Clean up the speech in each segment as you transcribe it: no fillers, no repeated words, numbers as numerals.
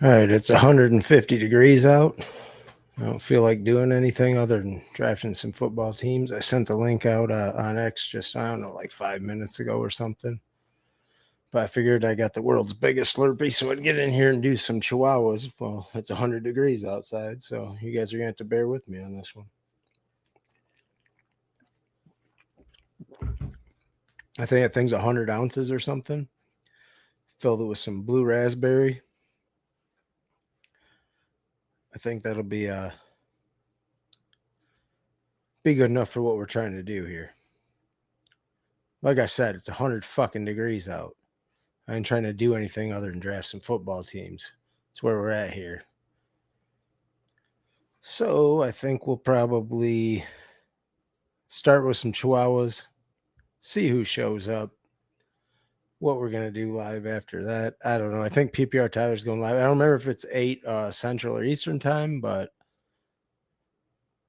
All right, it's 150 degrees out. I don't feel like doing anything other than drafting some football teams. I sent the link out on X just, I don't know, like 5 minutes ago or something. But I figured I got the world's biggest Slurpee, so I'd get in here and do some Chihuahuas. Well, it's 100 degrees outside, so you guys are going to have to bear with me on this one. I think that thing's 100 ounces or something. Filled it with some blue raspberry. I think that'll be good enough for what we're trying to do here. Like I said, it's 100 fucking degrees out. I ain't trying to do anything other than draft some football teams. That's where we're at here. So I think we'll probably start with some Chihuahuas, see who shows up, what we're gonna do live after that. I don't know. I think PPR Tyler's going live. I don't remember if it's 8 Central or Eastern time, but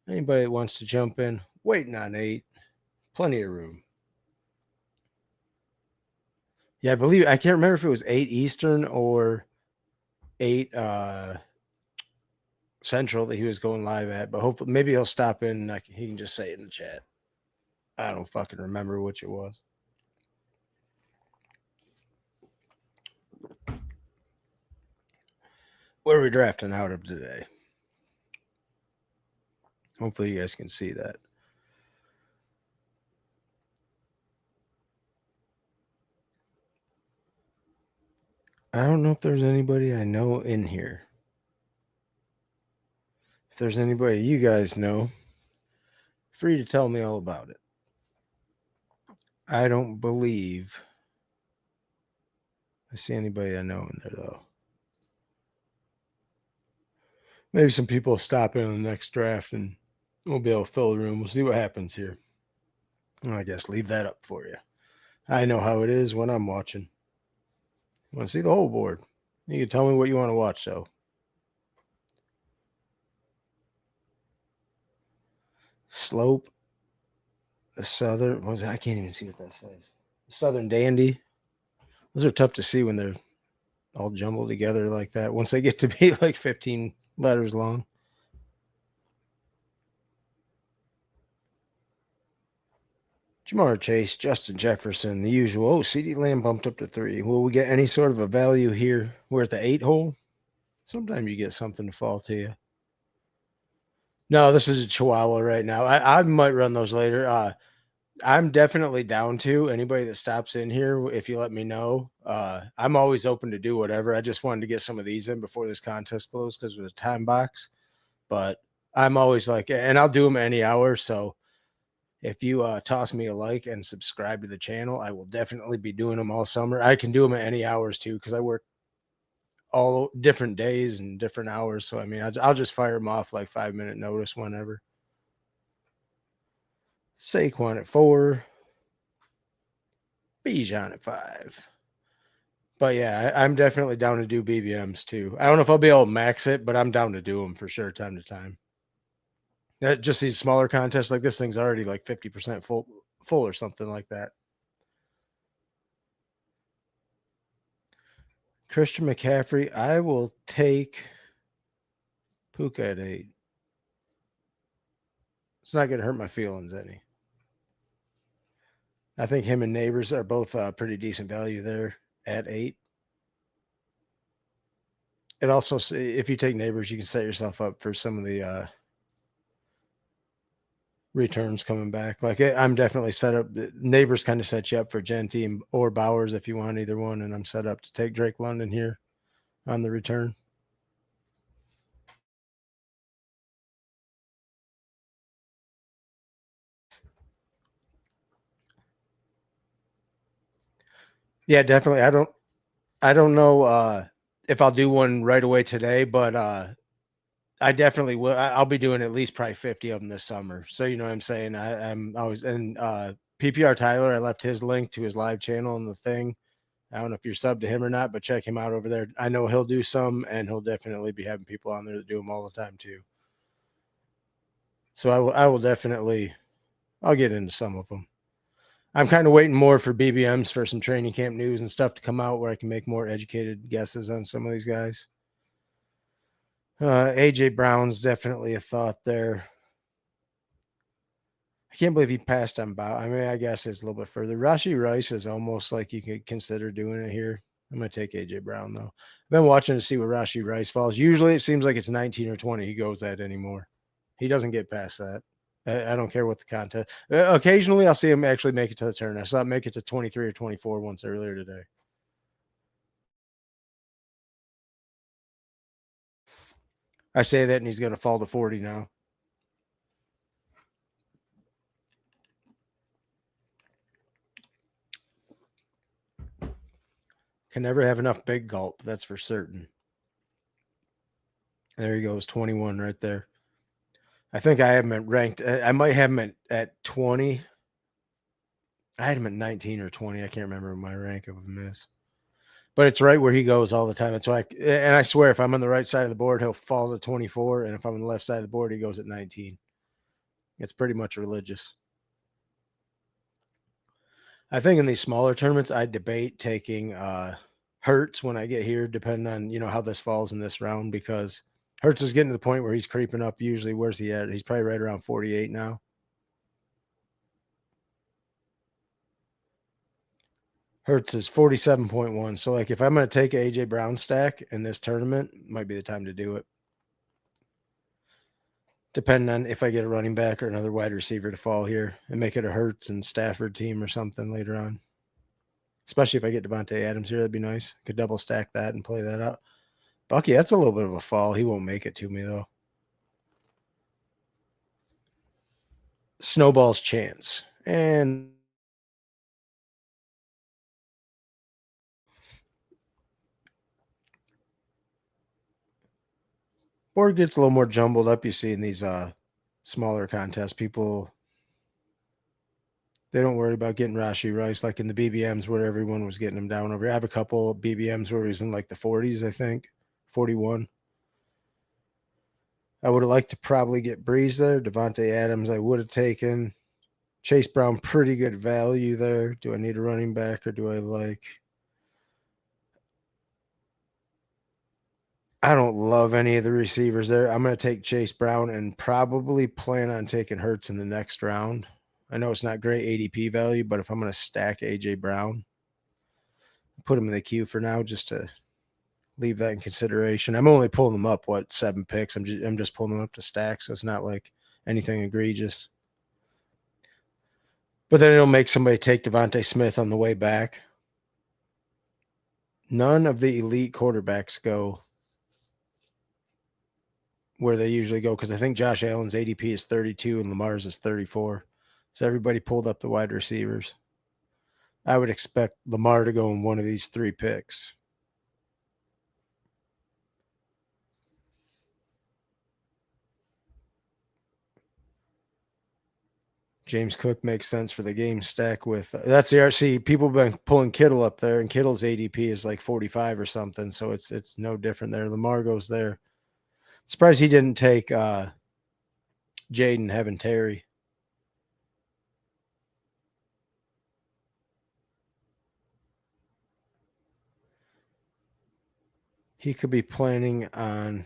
anybody that wants to jump in, waiting on 8, plenty of room. Yeah, I can't remember if it was 8 Eastern or 8 Central that he was going live at, but hopefully maybe he'll stop in and he can just say it in the chat. I don't fucking remember which it was. What are we drafting out of today? Hopefully you guys can see that. I don't know if there's anybody I know in here. If there's anybody you guys know, free to tell me all about it. I don't believe I see anybody I know in there though. Maybe some people will stop in on the next draft and we'll be able to fill the room. We'll see what happens here. I guess leave that up for you. I know how it is when I'm watching. I want to see the whole board. You can tell me what you want to watch, though. Slope, the Southern. I can't even see what that says. Southern Dandy. Those are tough to see when they're all jumbled together like that. Once they get to be like 15 letters long. Jamar Chase, Justin Jefferson, the usual. Oh, CeeDee Lamb bumped up to 3. Will we get any sort of a value here? We're at the 8 hole. Sometimes you get something to fall to you. No, this is a Chihuahua right now. I might run those later. I'm definitely down to anybody that stops in here. If you let me know, I'm always open to do whatever. I just wanted to get some of these in before this contest closed because it was a time box. But I'm always like, and I'll do them any hour. So if you toss me a like and subscribe to the channel, I will definitely be doing them all summer. I can do them at any hours too because I work all different days and different hours. So I mean, I'll just fire them off like 5-minute notice whenever. Saquon at 4, Bijan at 5. But yeah, I'm definitely down to do BBMs too. I don't know if I'll be able to max it, but I'm down to do them for sure time to time. Just these smaller contests like this thing's already like 50% full or something like that. Christian McCaffrey, I will take Puka at 8. It's not going to hurt my feelings any. I think him and Neighbors are both pretty decent value there at 8. It also, if you take Neighbors, you can set yourself up for some of the returns coming back. Like I'm definitely set up. Neighbors kind of set you up for Genty or Bowers if you want either one, and I'm set up to take Drake London here on the return. Yeah, definitely. I don't know if I'll do one right away today, but I definitely will. I'll be doing at least probably 50 of them this summer. So you know what I'm saying. I'm always and PPR Tyler. I left his link to his live channel and the thing. I don't know if you're subbed to him or not, but check him out over there. I know he'll do some, and he'll definitely be having people on there that do them all the time too. So I will definitely. I'll get into some of them. I'm kind of waiting more for BBMs for some training camp news and stuff to come out where I can make more educated guesses on some of these guys. AJ Brown's definitely a thought there. I can't believe he passed on Bow. I mean, I guess it's a little bit further. Rashi Rice is almost like you could consider doing it here. I'm going to take AJ Brown, though. I've been watching to see where Rashi Rice falls. Usually it seems like it's 19 or 20 he goes at anymore. He doesn't get past that. I don't care what the contest. Occasionally I'll see him actually make it to the turn. I saw him make it to 23 or 24 once earlier today. I say that and he's going to fall to 40 now. Can never have enough big gulp. That's for certain. There he goes, 21 right there. I think I have him ranked. I might have him at 20. I had him at 19 or 20. I can't remember what my rank of him is. But it's right where he goes all the time. That's why, and I swear, if I'm on the right side of the board, he'll fall to 24. And if I'm on the left side of the board, he goes at 19. It's pretty much religious. I think in these smaller tournaments, I debate taking Hertz when I get here, depending on how this falls in this round, because Hertz is getting to the point where he's creeping up. Usually, where's he at? He's probably right around 48 now. Hertz is 47.1. So, like, if I'm going to take AJ Brown stack in this tournament, might be the time to do it. Depending on if I get a running back or another wide receiver to fall here and make it a Hertz and Stafford team or something later on. Especially if I get Devontae Adams here, that'd be nice. Could double stack that and play that out. Bucky, that's a little bit of a fall. He won't make it to me, though. Snowball's chance. And board gets a little more jumbled up, you see, in these smaller contests. People, they don't worry about getting Rashi Rice like in the BBMs where everyone was getting him down over. I have a couple BBMs where he's in like the 40s, I think, 41. I would have liked to probably get Breeze there. Devontae Adams, I would have taken. Chase Brown, pretty good value there. Do I need a running back or do I like? I don't love any of the receivers there. I'm going to take Chase Brown and probably plan on taking Hertz in the next round. I know it's not great ADP value, but if I'm going to stack AJ Brown, put him in the queue for now just to leave that in consideration. I'm only pulling them up, 7 picks. I'm just pulling them up to stack, so it's not like anything egregious. But then it'll make somebody take Devontae Smith on the way back. None of the elite quarterbacks go where they usually go because I think Josh Allen's ADP is 32 and Lamar's is 34. So everybody pulled up the wide receivers. I would expect Lamar to go in one of these 3 picks. James Cook makes sense for the game stack with that's the RC. People have been pulling Kittle up there, and Kittle's ADP is like 45 or something. So it's no different there. Lamar goes there. Surprised he didn't take Jaden Heaven Terry. He could be planning on.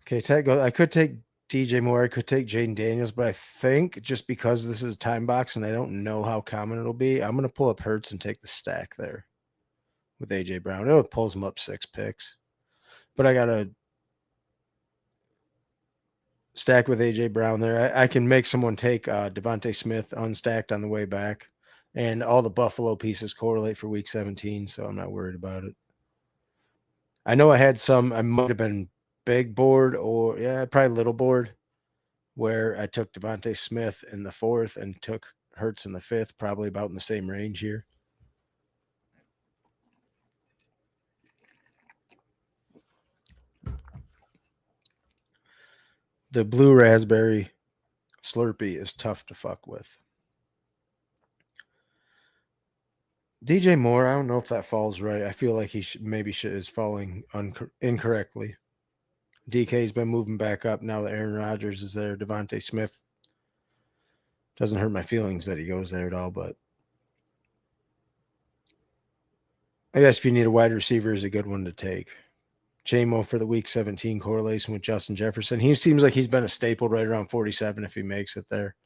Okay, I could take DJ Moore. I could take Jaden Daniels, but I think just because this is a time box and I don't know how common it'll be, I'm going to pull up Hertz and take the stack there with AJ Brown. It pulls him up 6 picks, but I got to stack with AJ Brown there. I can make someone take Devontae Smith unstacked on the way back, and all the Buffalo pieces correlate for Week 17, so I'm not worried about it. I know I had some. I might have been big board or probably little board, where I took Devontae Smith in the 4th and took Hertz in the 5th, probably about in the same range here. The blue raspberry Slurpee is tough to fuck with. DJ Moore, I don't know if that falls right. I feel like he is falling incorrectly. DK's been moving back up now that Aaron Rodgers is there. Devontae Smith doesn't hurt my feelings that he goes there at all, but I guess if you need a wide receiver, is a good one to take. JMO for the week 17 correlation with Justin Jefferson. He seems like he's been a staple right around 47 if he makes it there.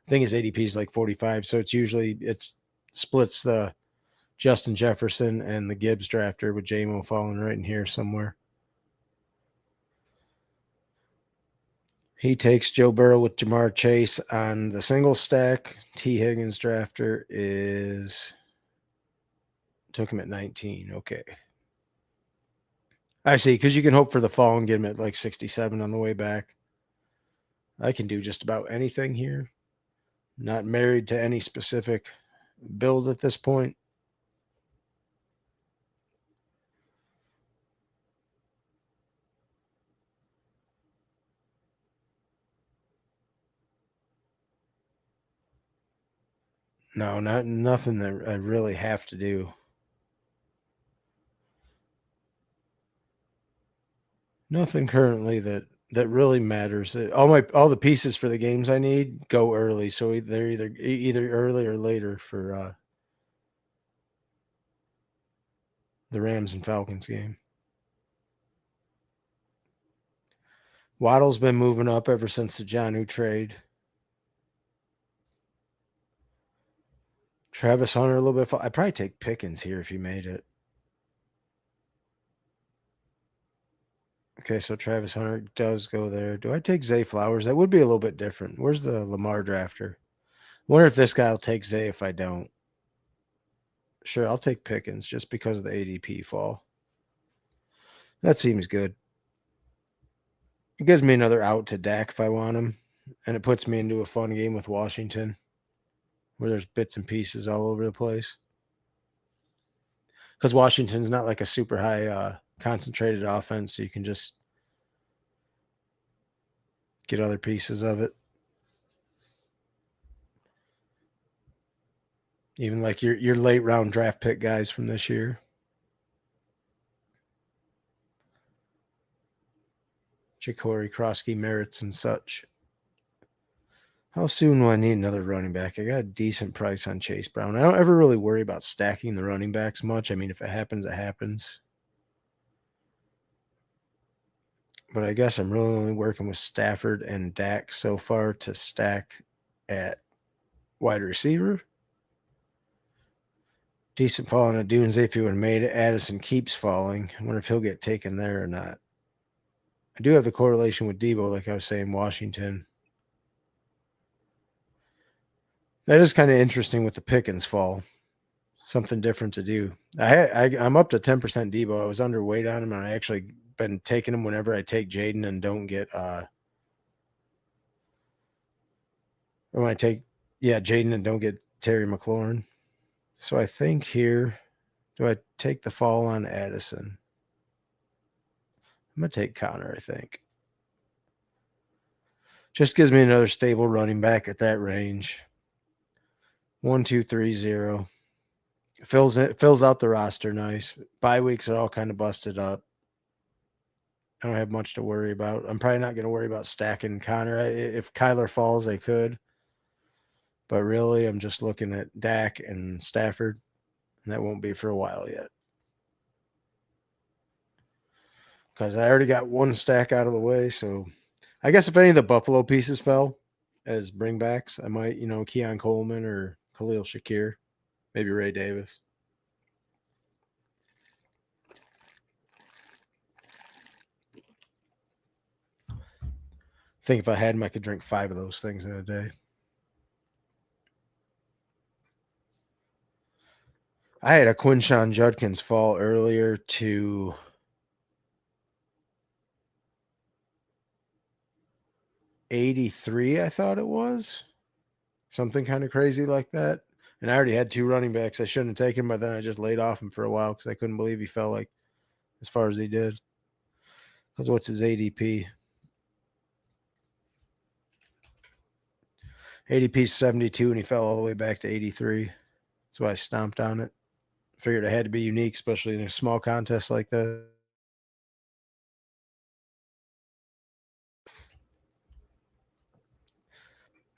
I think his ADP is like 45, so it's splits the Justin Jefferson and the Gibbs drafter with JMO falling right in here somewhere. He takes Joe Burrow with Jamar Chase on the single stack. T. Higgins drafter took him at 19. Okay. I see, because you can hope for the fall and get him at like 67 on the way back. I can do just about anything here. Not married to any specific build at this point. No, nothing that I really have to do. Nothing currently that really matters. All the pieces for the games I need go early, so they're either early or later for the Rams and Falcons game. Waddle's been moving up ever since the Jonnu trade. Travis Hunter a little bit. I'd probably take Pickens here if he made it. Okay, so Travis Hunter does go there. Do I take Zay Flowers? That would be a little bit different. Where's the Lamar drafter? Wonder if this guy will take Zay if I don't. Sure, I'll take Pickens just because of the ADP fall. That seems good. It gives me another out to Dak if I want him, and it puts me into a fun game with Washington where there's bits and pieces all over the place. Because Washington's not like a super high concentrated offense, so you can just get other pieces of it. Even like your late round draft pick guys from this year. Chicory, Krosky, Merritts, and such. How soon do I need another running back? I got a decent price on Chase Brown. I don't ever really worry about stacking the running backs much. I mean, if it happens, it happens. But I guess I'm really only working with Stafford and Dak so far to stack at wide receiver. Decent fall on a Dunes if he would have made it. Addison keeps falling. I wonder if he'll get taken there or not. I do have the correlation with Debo, like I was saying, Washington. That is kind of interesting with the Pickens fall. Something different to do. I'm up to 10% Debo. I was underweight on him, and I actually been taking him whenever I take Jaden and don't get when I take Jaden and don't get Terry McLaurin. So I think here, do I take the fall on Addison? I'm gonna take Connor, I think. Just gives me another stable running back at that range. 1, 2, 3, 0. Fills out the roster nice. Bye weeks are all kind of busted up. I don't have much to worry about. I'm probably not going to worry about stacking Connor. If Kyler falls, I could. But really, I'm just looking at Dak and Stafford, and that won't be for a while yet. Because I already got one stack out of the way. So I guess if any of the Buffalo pieces fell as bringbacks, I might, Keon Coleman or Khalil Shakir, maybe Ray Davis. I think if I had him, I could drink 5 of those things in a day. I had a Quinshon Judkins fall earlier to 83, I thought it was. Something kind of crazy like that. And I already had 2 running backs. I shouldn't have taken him, but then I just laid off him for a while because I couldn't believe he fell like as far as he did. Because what's his ADP? ADP is 72, and he fell all the way back to 83. That's why I stomped on it. Figured it had to be unique, especially in a small contest like that.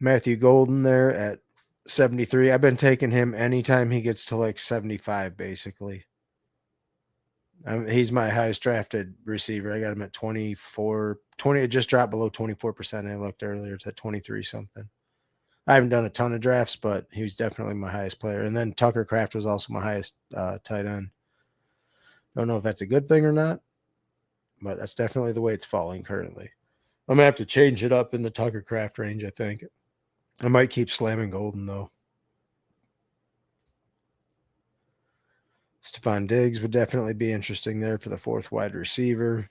Matthew Golden there at 73. I've been taking him anytime he gets to like 75, basically. He's my highest drafted receiver. I got him at 24, 20. It just dropped below 24%. I looked earlier. It's at 23 something. I haven't done a ton of drafts, but he was definitely my highest player. And then Tucker Kraft was also my highest tight end. Don't know if that's a good thing or not, but that's definitely the way it's falling currently. I'm going to have to change it up in the Tucker Kraft range, I think. I might keep slamming Golden, though. Stephon Diggs would definitely be interesting there for the fourth wide receiver.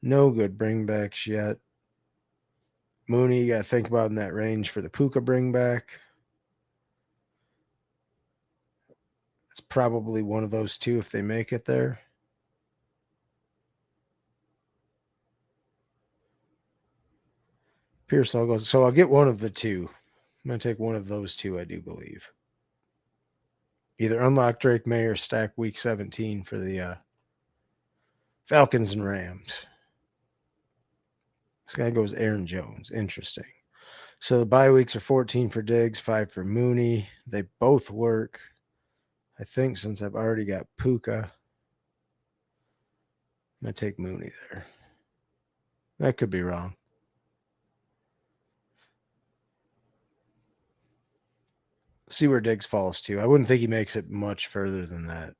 No good bringbacks yet. Mooney, you got to think about in that range for the Puka bringback. It's probably one of those two if they make it there. Pearsall goes. So I'll get one of the two. I'm going to take one of those two, I do believe. Either unlock Drake May or stack week 17 for the Falcons and Rams. This guy goes Aaron Jones. Interesting. So the bye weeks are 14 for Diggs, 5 for Mooney. They both work. I think since I've already got Puka, I'm going to take Mooney there. That could be wrong. See where Diggs falls to. I wouldn't think he makes it much further than that.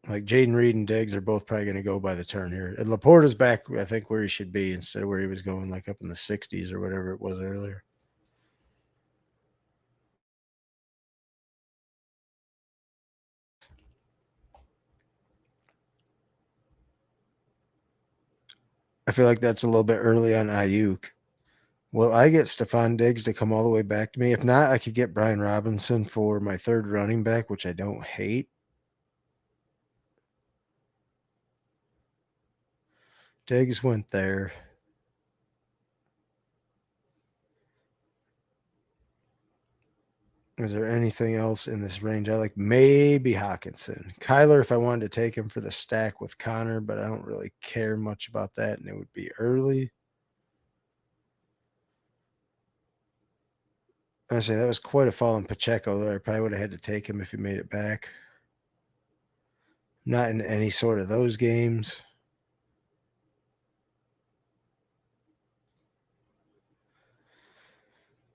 Like Jaden Reed and Diggs are both probably going to go by the turn here. And Laporta's back, I think, where he should be instead of where he was going, like up in the 60s or whatever it was earlier. I feel like that's a little bit early on Ayuk. Will I get Stephon Diggs to come all the way back to me? If not, I could get Brian Robinson for my third running back, which I don't hate. Diggs went there. Is there anything else in this range? I like maybe Hawkinson. Kyler, if I wanted to take him for the stack with Connor, but I don't really care much about that, and it would be early. I say that was quite a fall in Pacheco, though. I probably would have had to take him if he made it back. Not in any sort of those games.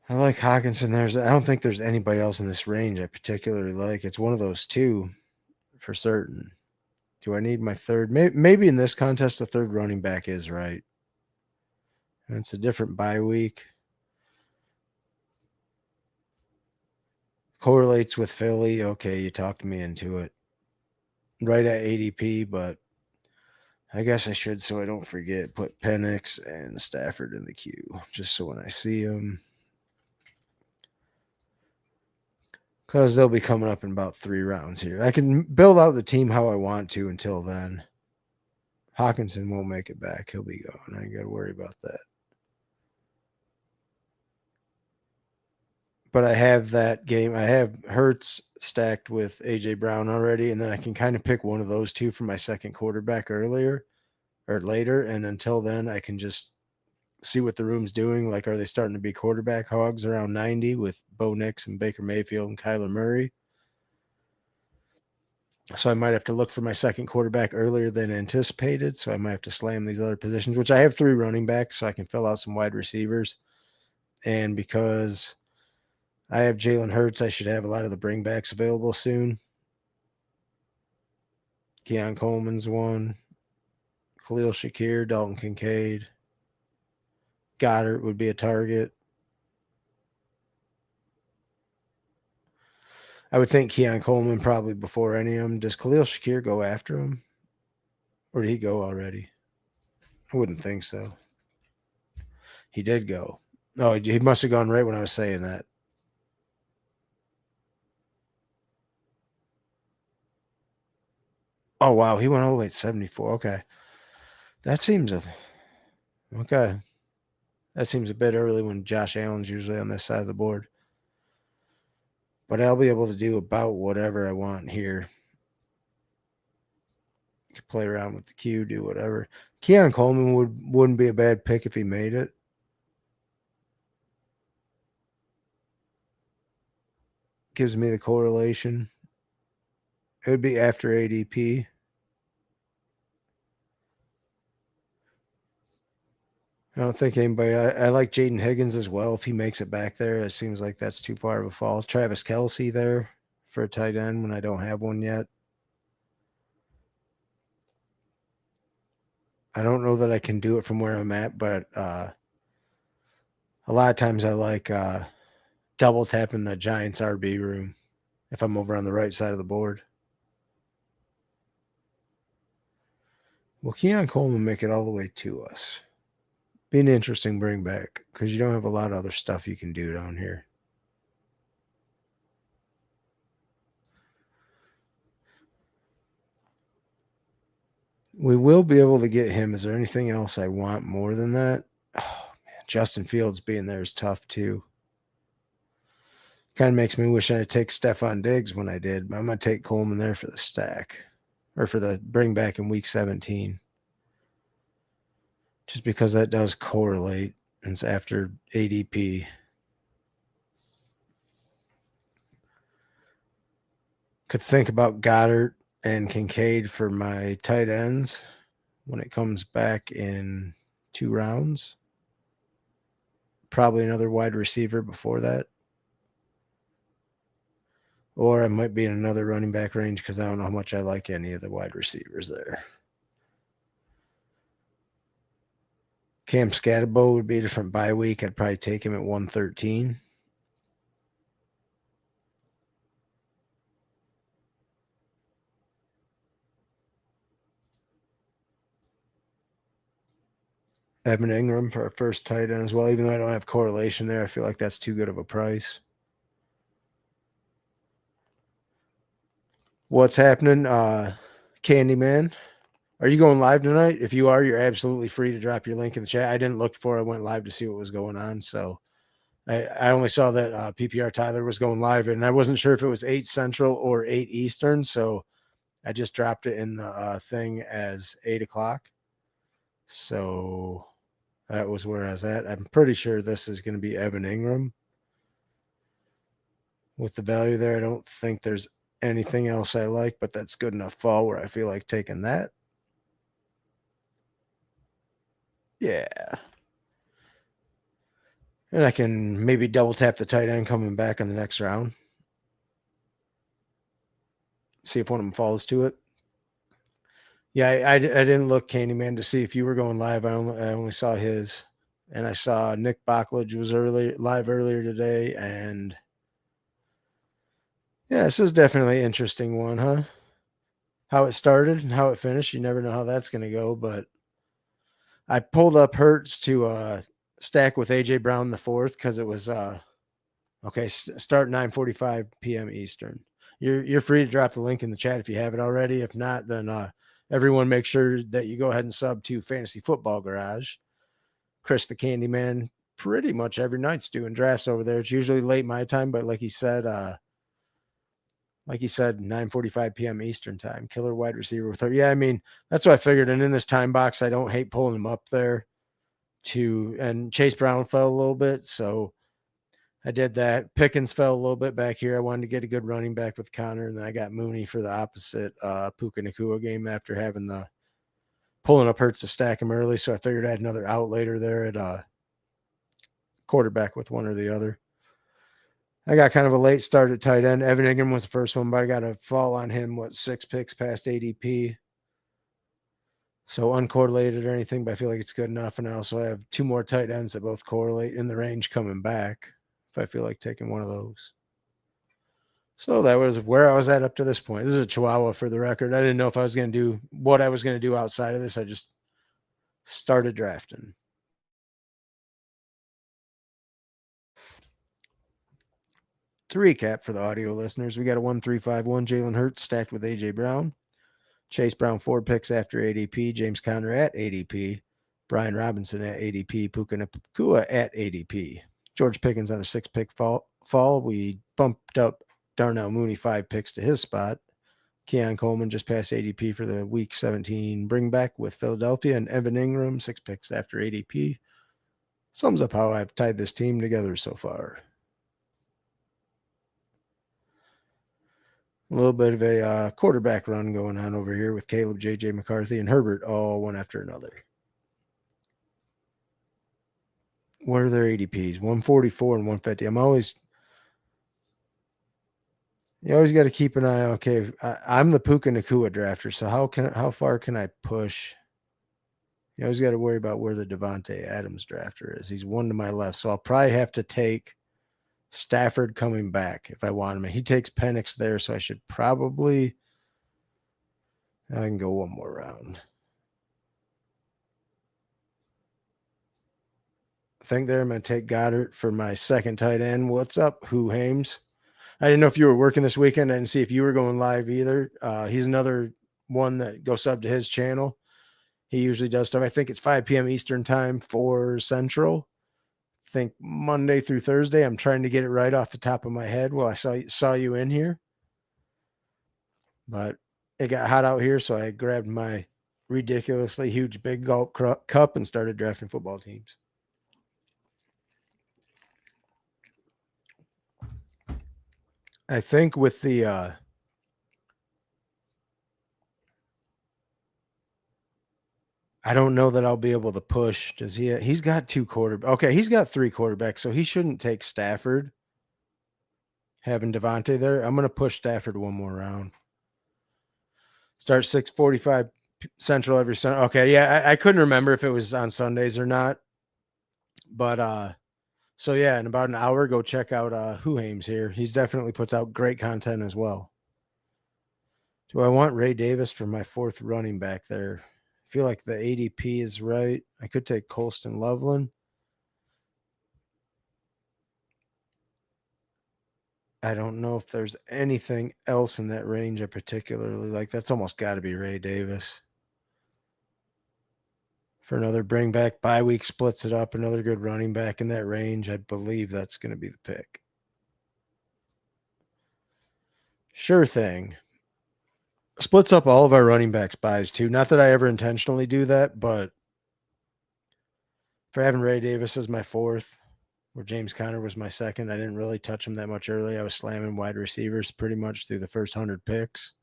I like Hawkinson. I don't think there's anybody else in this range I particularly like. It's one of those two for certain. Do I need my third? Maybe in this contest, the third running back is right. And it's a different bye week. Correlates with Philly. Okay, you talked me into it. Right at ADP, but I guess I should, so I don't forget, put Penix and Stafford in the queue, just so when I see them, because they'll be coming up in about 3 rounds here. I can build out the team how I want to until then. Hawkinson won't make it back. He'll be gone. I ain't got to worry about that. But I have that game. I have Hurts stacked with A.J. Brown already, and then I can kind of pick one of those two for my second quarterback earlier or later. And until then, I can just see what the room's doing. Like, are they starting to be quarterback hogs around 90 with Bo Nix and Baker Mayfield and Kyler Murray? So I might have to look for my second quarterback earlier than anticipated. So I might have to slam these other positions, which I have 3 running backs, so I can fill out some wide receivers. And because I have Jalen Hurts, I should have a lot of the bringbacks available soon. Keon Coleman's one. Khalil Shakir, Dalton Kincaid. Goddard would be a target. I would think Keon Coleman probably before any of them. Does Khalil Shakir go after him? Or did he go already? I wouldn't think so. He did go. No, he must have gone right when I was saying that. Oh, wow. He went all the way at 74. Okay. That seems okay. That seems a bit early when Josh Allen's usually on this side of the board. But I'll be able to do about whatever I want here. Play around with the queue, do whatever. Keon Coleman wouldn't be a bad pick if he made it. gives me the correlation. It would be after ADP. I don't think anybody. I like Jaden Higgins as well. If he makes it back there, it seems like that's too far of a fall. Travis Kelce there for a tight end when I don't have one yet. I don't know that I can do it from where I'm at, but a lot of times I like double tapping the Giants RB room if I'm over on the right side of the board. Will Keon Coleman make it all the way to us? Be an interesting bring back because you don't have a lot of other stuff you can do down here. We will be able to get him. Is there anything else I want more than that? Oh, man. Justin Fields being there is tough too. Kind of makes me wish I'd take Stephon Diggs when I did, but I'm going to take Coleman there for the stack or for the bring back in week 17. Just because that does correlate. And it's after ADP. Could think about Goddard and Kincaid for my tight ends when it comes back in 2 rounds. Probably another wide receiver before that. Or I might be in another running back range because I don't know how much I like any of the wide receivers there. Cam Scatterbo would be a different bye week. I'd probably take him at 113. Evan Ingram for our first tight end as well. Even though I don't have correlation there, I feel like that's too good of a price. What's happening? Candyman, are you going live tonight? If you are, you're absolutely free to drop your link in the chat. I didn't look before I went live to see what was going on. So I only saw that PPR Tyler was going live, and I wasn't sure if it was 8 Central or 8 Eastern. So I just dropped it in the thing as 8 o'clock. So that was where I was at. I'm pretty sure this is going to be Evan Ingram. With the value there, I don't think there's anything else I like, but that's good enough fall where I feel like taking that. Yeah. And I can maybe double tap the tight end coming back in the next round. See if one of them falls to it. Yeah, I didn't look, Candyman, to see if you were going live. I only saw his. And I saw Nick Bocklage was live earlier today. And yeah, this is definitely an interesting one, huh? How it started and how it finished. You never know how that's going to go. But I pulled up Hertz to stack with AJ Brown the fourth because it was okay. Start 9:45 p.m. Eastern. You're free to drop the link in the chat if you haven't already. If not, then everyone make sure that you go ahead and sub to Fantasy Football Garage. Chris the Candyman pretty much every night's doing drafts over there. It's usually late my time, but like he said, 9:45 p.m. Eastern time. Killer wide receiver with her. Yeah, I mean, that's what I figured. And in this time box, I don't hate pulling him up there and Chase Brown fell a little bit. So I did that. Pickens fell a little bit back here. I wanted to get a good running back with Connor. And then I got Mooney for the opposite Puka Nacua game after having the pulling up Hurts to stack him early. So I figured I had another out later there at quarterback with one or the other. I got kind of a late start at tight end. Evan Ingram was the first one, but I got a fall on him, 6 picks past ADP. So uncorrelated or anything, but I feel like it's good enough. And I also have 2 more tight ends that both correlate in the range coming back if I feel like taking one of those. So that was where I was at up to this point. This is a Chihuahua for the record. I didn't know if I was going to do what I was going to do outside of this. I just started drafting. To recap for the audio listeners, we got a 1-3-5-1 Jalen Hurts stacked with AJ Brown. Chase Brown 4 picks after ADP. James Conner at ADP. Brian Robinson at ADP. Puka Nacua at ADP. George Pickens on a 6-pick fall. We bumped up Darnell Mooney 5 picks to his spot. Keon Coleman just passed ADP for the week 17 bring back with Philadelphia. And Evan Ingram 6 picks after ADP. Sums up how I've tied this team together so far. A little bit of a quarterback run going on over here with Caleb, J.J. McCarthy, and Herbert, all one after another. What are their ADPs? 144 and 150. You always got to keep an eye. Okay, I'm the Puka Nakua drafter, so how far can I push? You always got to worry about where the Devontae Adams drafter is. He's one to my left, so I'll probably have to take Stafford coming back if I want him. He takes Penix there, so I should probably. I can go one more round. I think there I'm going to take Goddard for my second tight end. What's up, Who Hames? I didn't know if you were working this weekend. I didn't see if you were going live either. He's another one that go sub to his channel. He usually does stuff. I think it's 5 p.m. Eastern time, 4 Central. I think Monday through Thursday. I'm trying to get it right off the top of my head. Well, I saw you in here, but it got hot out here, so I grabbed my ridiculously huge big gulp cup and started drafting football teams. I think with the I don't know that I'll be able to push. Does he? He's got 2 quarterbacks. Okay, he's got 3 quarterbacks, so he shouldn't take Stafford. Having Devontae there, I'm going to push Stafford one more round. Start 6:45 Central every Sunday. Okay, yeah, I couldn't remember if it was on Sundays or not, but so yeah, in about an hour, go check out Who Hames here. He's definitely puts out great content as well. Do I want Ray Davis for my 4th running back there? I feel like the ADP is right. I could take Colston Loveland. I don't know if there's anything else in that range I particularly like. That's almost got to be Ray Davis. For another bring back, bye week splits it up. Another good running back in that range. I believe that's going to be the pick. Sure thing. Splits up all of our running backs buys too. Not that I ever intentionally do that, but for having Ray Davis as my 4th, where James Conner was my 2nd, I didn't really touch him that much early. I was slamming wide receivers pretty much through the first 100 picks.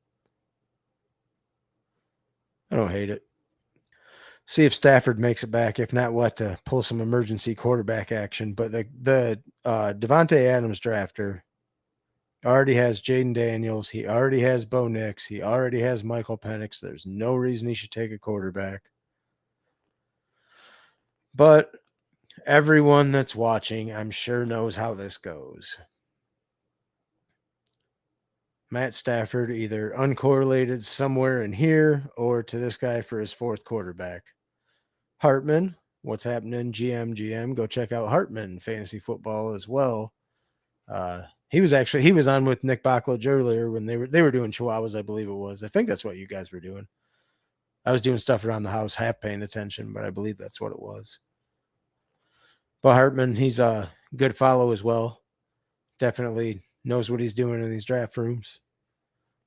I don't hate it. See if Stafford makes it back. If not, what to pull some emergency quarterback action. But the Devontae Adams drafter already has Jaden Daniels. He already has Bo Nix. He already has Michael Penix. There's no reason he should take a quarterback. But everyone that's watching, I'm sure, knows how this goes. Matt Stafford either uncorrelated somewhere in here or to this guy for his 4th quarterback. Hartman, what's happening? GM, go check out Hartman Fantasy Football as well. He was on with Nick Backlage earlier when they were doing Chihuahuas, I believe it was. I think that's what you guys were doing. I was doing stuff around the house, half paying attention, but I believe that's what it was. But Hartman, he's a good follow as well. Definitely knows what he's doing in these draft rooms.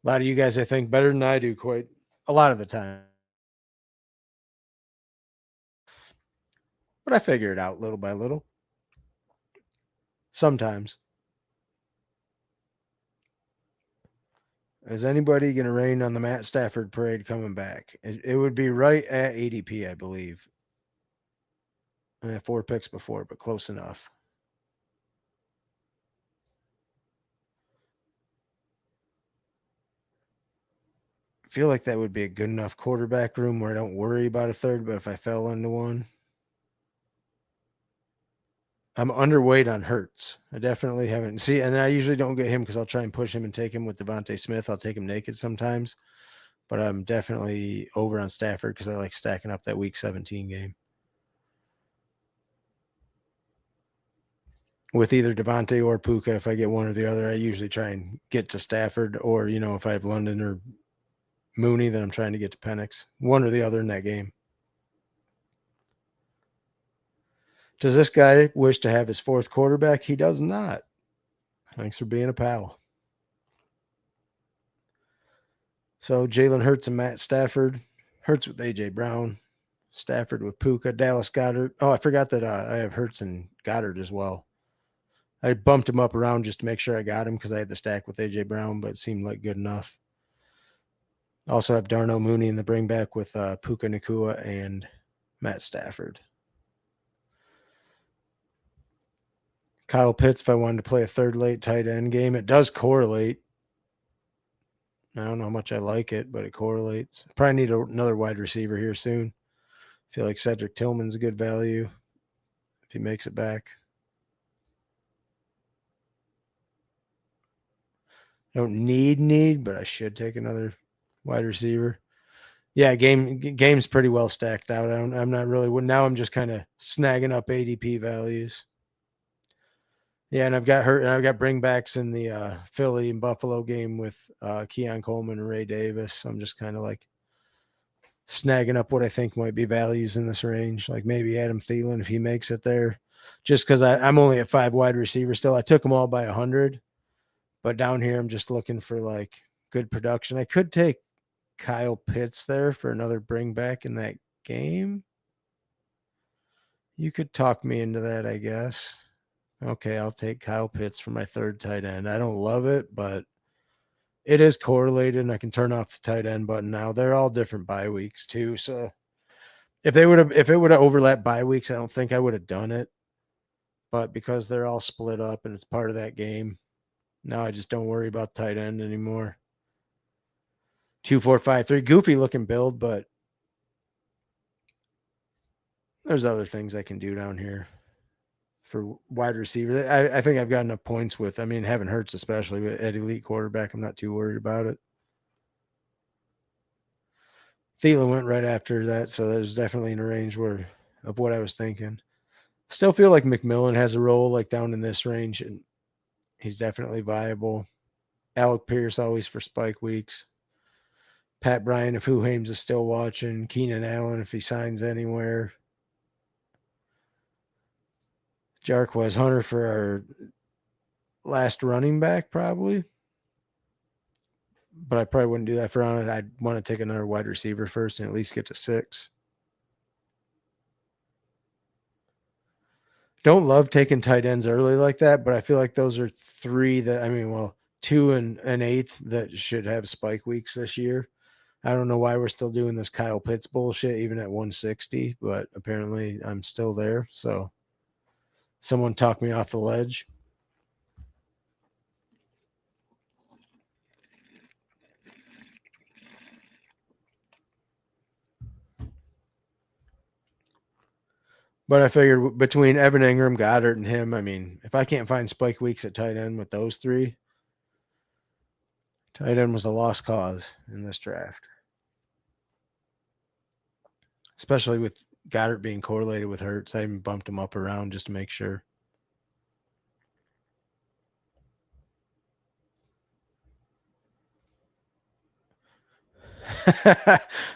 A lot of you guys, I think, better than I do quite a lot of the time. But I figure it out little by little. Sometimes. Is anybody going to rain on the Matt Stafford parade coming back? It would be right at ADP, I believe. I had 4 picks before, but close enough. I feel like that would be a good enough quarterback room where I don't worry about a 3rd, but if I fell into one. I'm underweight on Hurts. I definitely haven't. See, and I usually don't get him because I'll try and push him and take him with Devontae Smith. I'll take him naked sometimes. But I'm definitely over on Stafford because I like stacking up that Week 17 game. With either Devontae or Puka, if I get one or the other, I usually try and get to Stafford. Or, if I have London or Mooney, then I'm trying to get to Penix. One or the other in that game. Does this guy wish to have his 4th quarterback? He does not. Thanks for being a pal. So Jalen Hurts and Matt Stafford. Hurts with A.J. Brown. Stafford with Puka. Dallas Goddard. Oh, I forgot that I have Hurts and Goddard as well. I bumped him up around just to make sure I got him because I had the stack with AJ Brown, but it seemed like good enough. Also have Darnell Mooney in the bring back with Puka Nacua and Matt Stafford. Kyle Pitts, if I wanted to play a third late tight end game, it does correlate. I don't know how much I like it, but it correlates. Probably need another wide receiver here soon. Feel like Cedric Tillman's a good value if he makes it back. I don't need, but I should take another wide receiver. Yeah, game's pretty well stacked out. I'm not really. Now I'm just kind of snagging up ADP values. Yeah, and I've got bringbacks in the Philly and Buffalo game with Keon Coleman and Ray Davis. So I'm just kind of like snagging up what I think might be values in this range, like maybe Adam Thielen if he makes it there. Just because I'm only at 5 wide receivers still. I took them all by 100, but down here I'm just looking for like good production. I could take Kyle Pitts there for another bring back in that game. You could talk me into that, I guess. Okay, I'll take Kyle Pitts for my third tight end. I don't love it, but it is correlated, and I can turn off the tight end button now. They're all different bye weeks too. So if it would have overlapped bye weeks, I don't think I would have done it. But because they're all split up and it's part of that game, now I just don't worry about tight end anymore. 2-4-5-3, goofy looking build, but there's other things I can do down here for wide receiver. I think I've got enough points with. I mean, having Hurts especially at elite quarterback, I'm not too worried about it. Thielen went right after that, so there's definitely in a range of what I was thinking. Still feel like McMillan has a role like down in this range, and he's definitely viable. Alec Pierce always for spike weeks. Pat Bryant if Huhames is still watching. Keenan Allen if he signs anywhere. Jarquez Hunter for our last running back probably. But I probably wouldn't do that for on it. I'd want to take another wide receiver first and at least get to 6. Don't love taking tight ends early like that, but I feel like those are 3 that, 2 and an 8th that should have spike weeks this year. I don't know why we're still doing this Kyle Pitts bullshit, even at 160, but apparently I'm still there. So someone talked me off the ledge. But I figured between Evan Ingram, Goddard, and him, if I can't find spike weeks at tight end with those 3, tight end was a lost cause in this draft. Especially with Goddard being correlated with Hurts. I even bumped him up around just to make sure.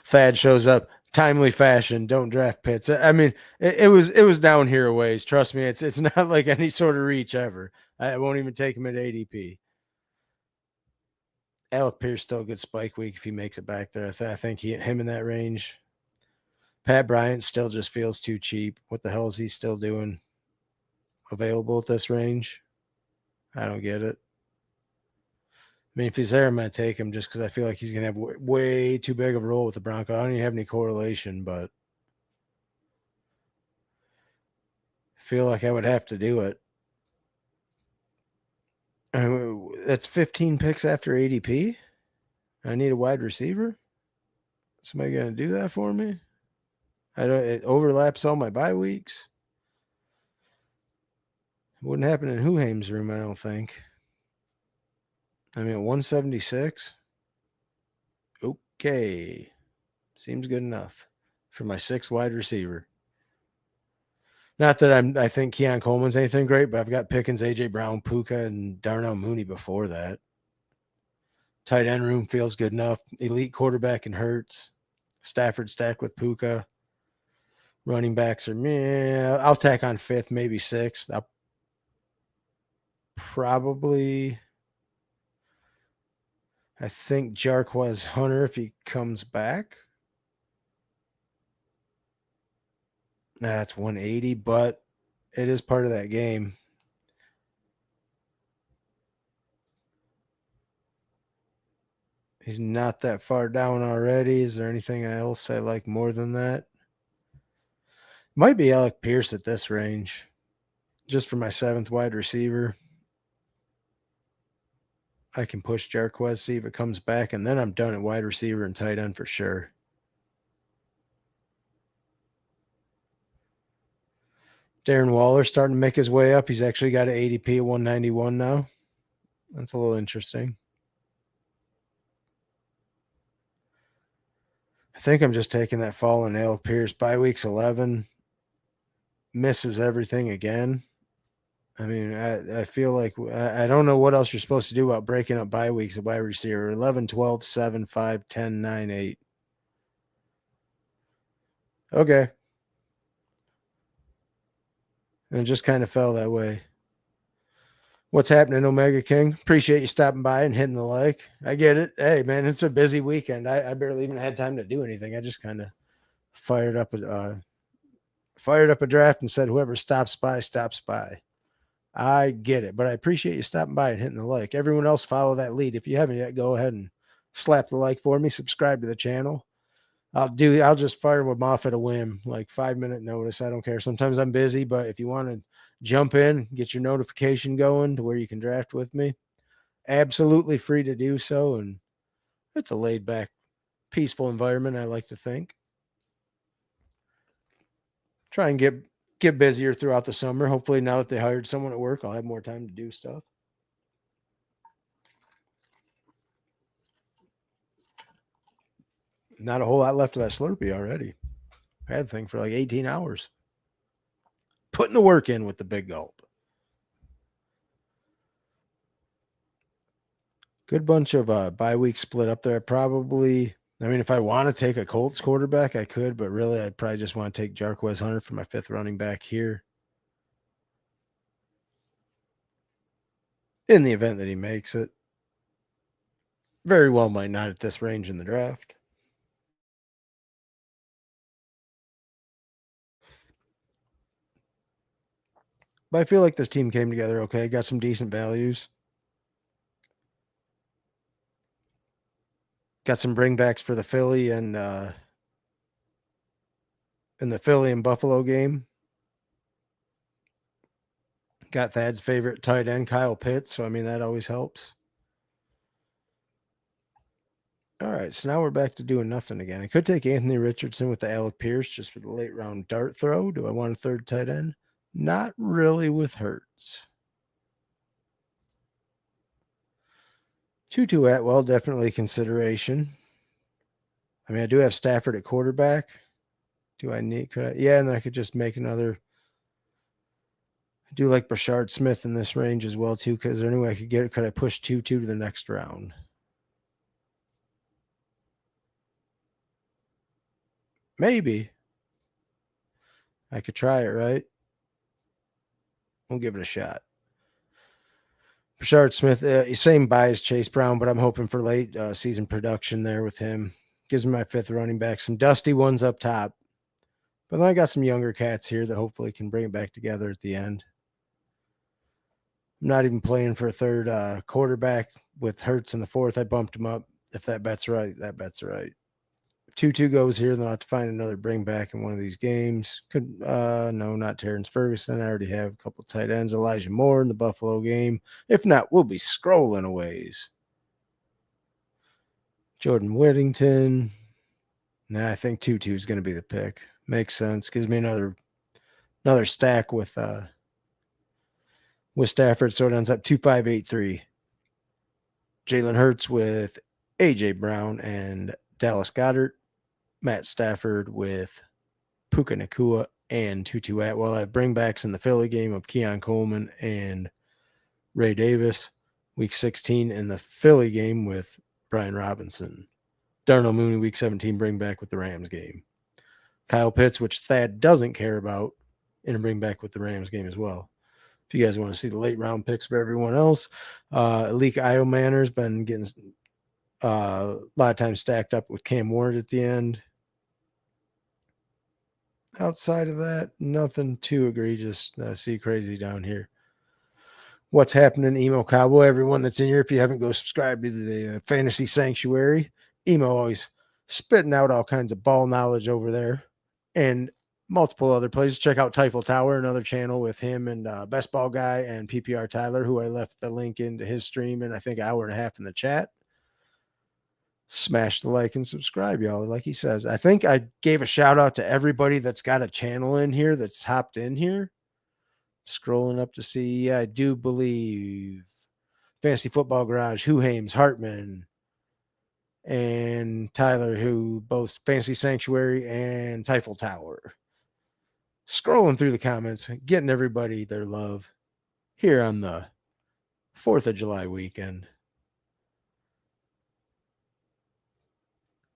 Thad shows up. Timely fashion. Don't draft Pitts. It was down here a ways. Trust me, it's not like any sort of reach ever. I won't even take him at ADP. Alec Pierce still a good spike week if he makes it back there. I think him in that range. Pat Bryant still just feels too cheap. What the hell is he still doing available at this range? I don't get it. If he's there, I'm going to take him just because I feel like he's going to have way too big of a role with the Broncos. I don't even have any correlation, but I feel like I would have to do it. That's 15 picks after ADP. I need a wide receiver. Somebody going to do that for me? It overlaps all my bye weeks. It wouldn't happen in Huhame's room, I don't think. At 176. Okay. Seems good enough for my 6th wide receiver. Not that I think Keon Coleman's anything great, but I've got Pickens, AJ Brown, Puka, and Darnell Mooney before that. Tight end room feels good enough. Elite quarterback and Hurts. Stafford stacked with Puka. Running backs are meh. I'll tack on 5th, maybe 6th. I'll probably, I think Jarquez Hunter if he comes back. That's 180, but it is part of that game. He's not that far down already. Is there anything else I like more than that? Might be Alec Pierce at this range, just for my 7th wide receiver. I can push Jarquez, see if it comes back, and then I'm done at wide receiver and tight end for sure. Darren Waller starting to make his way up. He's actually got an ADP at 191 now. That's a little interesting. I think I'm just taking that fall in Alec Pierce. By weeks 11, misses everything again. I mean, I feel like I don't know what else you're supposed to do about breaking up bye weeks of wide receiver 11, 12, 7, 5, 10, 9, 8. Okay. And it just kind of fell that way. What's happening, Omega King? Appreciate you stopping by and hitting the like. I get it. Hey, man, it's a busy weekend. I barely even had time to do anything. I just kind of fired up a draft and said whoever stops by stops by. I get it, but I appreciate you stopping by and hitting the like. Everyone else follow that lead. If you haven't yet, go ahead and slap the like for me. Subscribe to the channel. I'll just fire them off at a whim, like 5-minute notice. I don't care. Sometimes I'm busy, but if you want to jump in, get your notification going to where you can draft with me, absolutely free to do so. And it's a laid back, peaceful environment, I like to think. Try and get busier throughout the summer. Hopefully now that they hired someone at work, I'll have more time to do stuff. Not a whole lot left of that Slurpee already. I had the thing for like 18 hours. Putting the work in with the big gulp. Good bunch of bye week split up there. Probably, I mean, if I want to take a Colts quarterback, I could, but really, I'd probably just want to take Jarquez Hunter for my 5th running back here. In the event that he makes it. Very well might not at this range in the draft. But I feel like this team came together okay. Got some decent values. Got some bringbacks for the Philly and in the Philly and Buffalo game. Got Thad's favorite tight end, Kyle Pitts. So, I mean, that always helps. All right. So now we're back to doing nothing again. I could take Anthony Richardson with the Alec Pierce just for the late round dart throw. Do I want a 3rd tight end? Not really with Hurts. Tutu Atwell, definitely consideration. I mean, I do have Stafford at quarterback. Do I need? Could I? Yeah, and then I could just make another. I do like Brashard Smith in this range as well too. Because anyway, I could get. Could I push Tutu to the next round? Maybe. I could try it. Right. We'll give it a shot. Brashard Smith, same buy as Chase Brown, but I'm hoping for late season production there with him. Gives me my 5th running back. Some dusty ones up top. But then I got some younger cats here that hopefully can bring it back together at the end. I'm not even playing for a 3rd quarterback with Hurts in the 4th. I bumped him up. If that bet's right, that bet's right. If 2-2 goes here, then I'll have to find another bring back in one of these games. No, not Terrence Ferguson. I already have a couple tight ends. Elijah Moore in the Buffalo game. If not, we'll be scrolling a ways. Jordan Whittington. Nah, I think 2-2 is going to be the pick. Makes sense. Gives me another stack with Stafford, so it ends up 2-5-8-3. Jalen Hurts with A.J. Brown and Dallas Goedert. Matt Stafford with Puka Nacua and Tutu Atwell. I have bringbacks in the Philly game of Keon Coleman and Ray Davis. Week 16 in the Philly game with Brian Robinson. Darnell Mooney, week 17 bringback with the Rams game. Kyle Pitts, which Thad doesn't care about, in a bringback with the Rams game as well. If you guys want to see the late round picks for everyone else, Alik Iomanor's been getting a lot of times stacked up with Cam Ward at the end. Outside of that, nothing too egregious. See crazy down here. What's happening, Emo Cowboy? Everyone that's in here, if you haven't, go subscribe to the Fantasy Sanctuary. Emo always spitting out all kinds of ball knowledge over there, and multiple other places. Check out Typhel Tower, another channel with him and Best Ball Guy and PPR Tyler, who I left the link into his stream in I think an hour and a half in the chat. Smash the like and subscribe, y'all. Like he says, I think I gave a shout out to everybody that's got a channel in here that's hopped in here. Scrolling up to see, I do believe Fantasy Football Garage, Who Hames, Hartman, and Tyler, who both Fantasy Sanctuary and Typhel Tower. Scrolling through the comments, getting everybody their love here on the 4th of July weekend.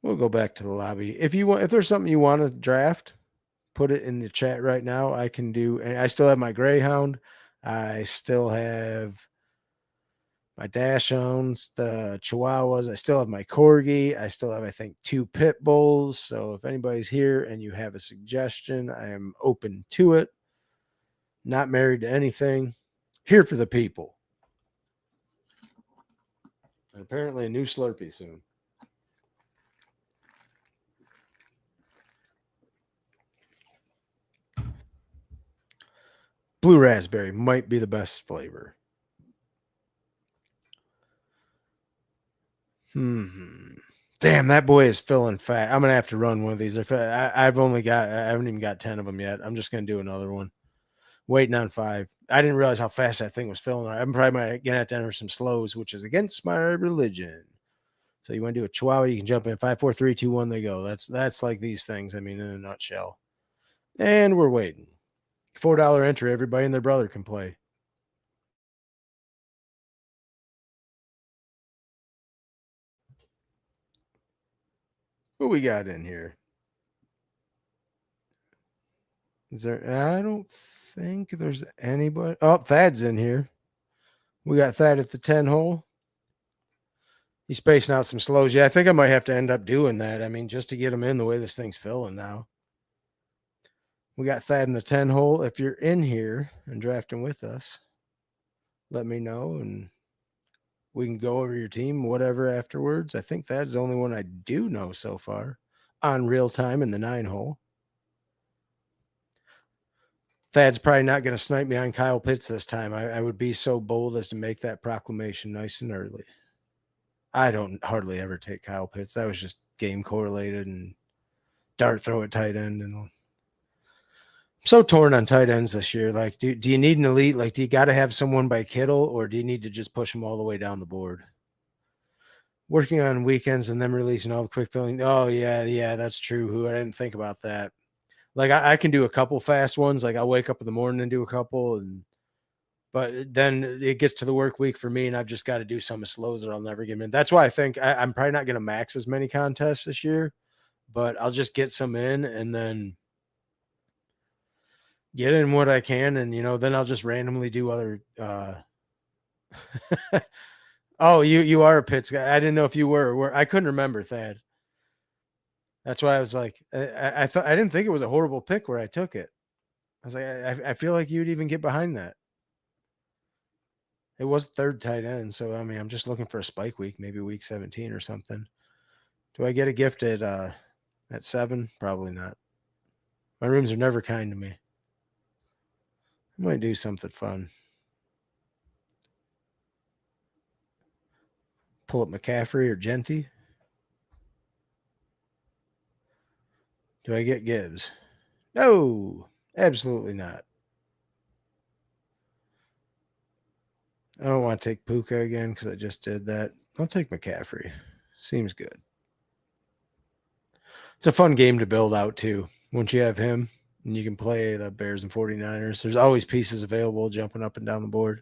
We'll go back to the lobby. If there's something you want to draft, put it in the chat right now. I can do, and I still have my Greyhound. I still have my Dachshunds, the Chihuahuas. I still have my Corgi. I still have, I think, 2 Pit Bulls. So if anybody's here and you have a suggestion, I am open to it. Not married to anything. Here for the people. And apparently a new Slurpee soon. Blue raspberry might be the best flavor. Damn, that boy is filling fat. I'm gonna have to run one of these. I haven't even got 10 of them yet. I'm just gonna do another one. Waiting on 5. I didn't realize how fast that thing was filling. I'm probably gonna have to enter some slows, which is against my religion. So you want to do a Chihuahua, you can jump in 5, 4, 3, 2, 1, they go. That's like these things. I mean, in a nutshell. And we're waiting. $4 entry. Everybody and their brother can play. Who we got in here? Is there? I don't think there's anybody. Oh, Thad's in here. We got Thad at the 10 hole. He's spacing out some slows. Yeah, I think I might have to end up doing that. I mean, just to get him in the way this thing's filling now. We got Thad in the 10 hole. If you're in here and drafting with us, let me know and we can go over your team, whatever, afterwards. I think Thad's the only one I do know so far on real time in the 9 hole. Thad's probably not going to snipe me on Kyle Pitts this time. I would be so bold as to make that proclamation nice and early. I don't hardly ever take Kyle Pitts. That was just game correlated and dart throw at tight end. And I'm so torn on tight ends this year. Like, do you need an elite? Like, do you got to have someone by Kittle, or do you need to just push them all the way down the board? Working on weekends and then releasing all the quick filling. Oh, yeah, that's true. I didn't think about that. Like, I can do a couple fast ones. Like, I'll wake up in the morning and do a couple, but then it gets to the work week for me, and I've just got to do some slows or I'll never get them in. That's why I think I'm probably not going to max as many contests this year, but I'll just get some in and then get in what I can. And, then I'll just randomly do other. Oh, you are a Pitts guy. I didn't know if you were. I couldn't remember, Thad. That's why I was like, I thought I didn't think it was a horrible pick where I took it. I was like, I feel like you'd even get behind that. It was 3rd tight end, so I mean, I'm just looking for a spike week, maybe week 17 or something. Do I get a gift at 7? Probably not. My rooms are never kind to me. I might do something fun. Pull up McCaffrey or Genty. Do I get Gibbs? No, absolutely not. I don't want to take Puka again because I just did that. I'll take McCaffrey. Seems good. It's a fun game to build out, too. Once you have him and you can play the Bears and 49ers, there's always pieces available jumping up and down the board.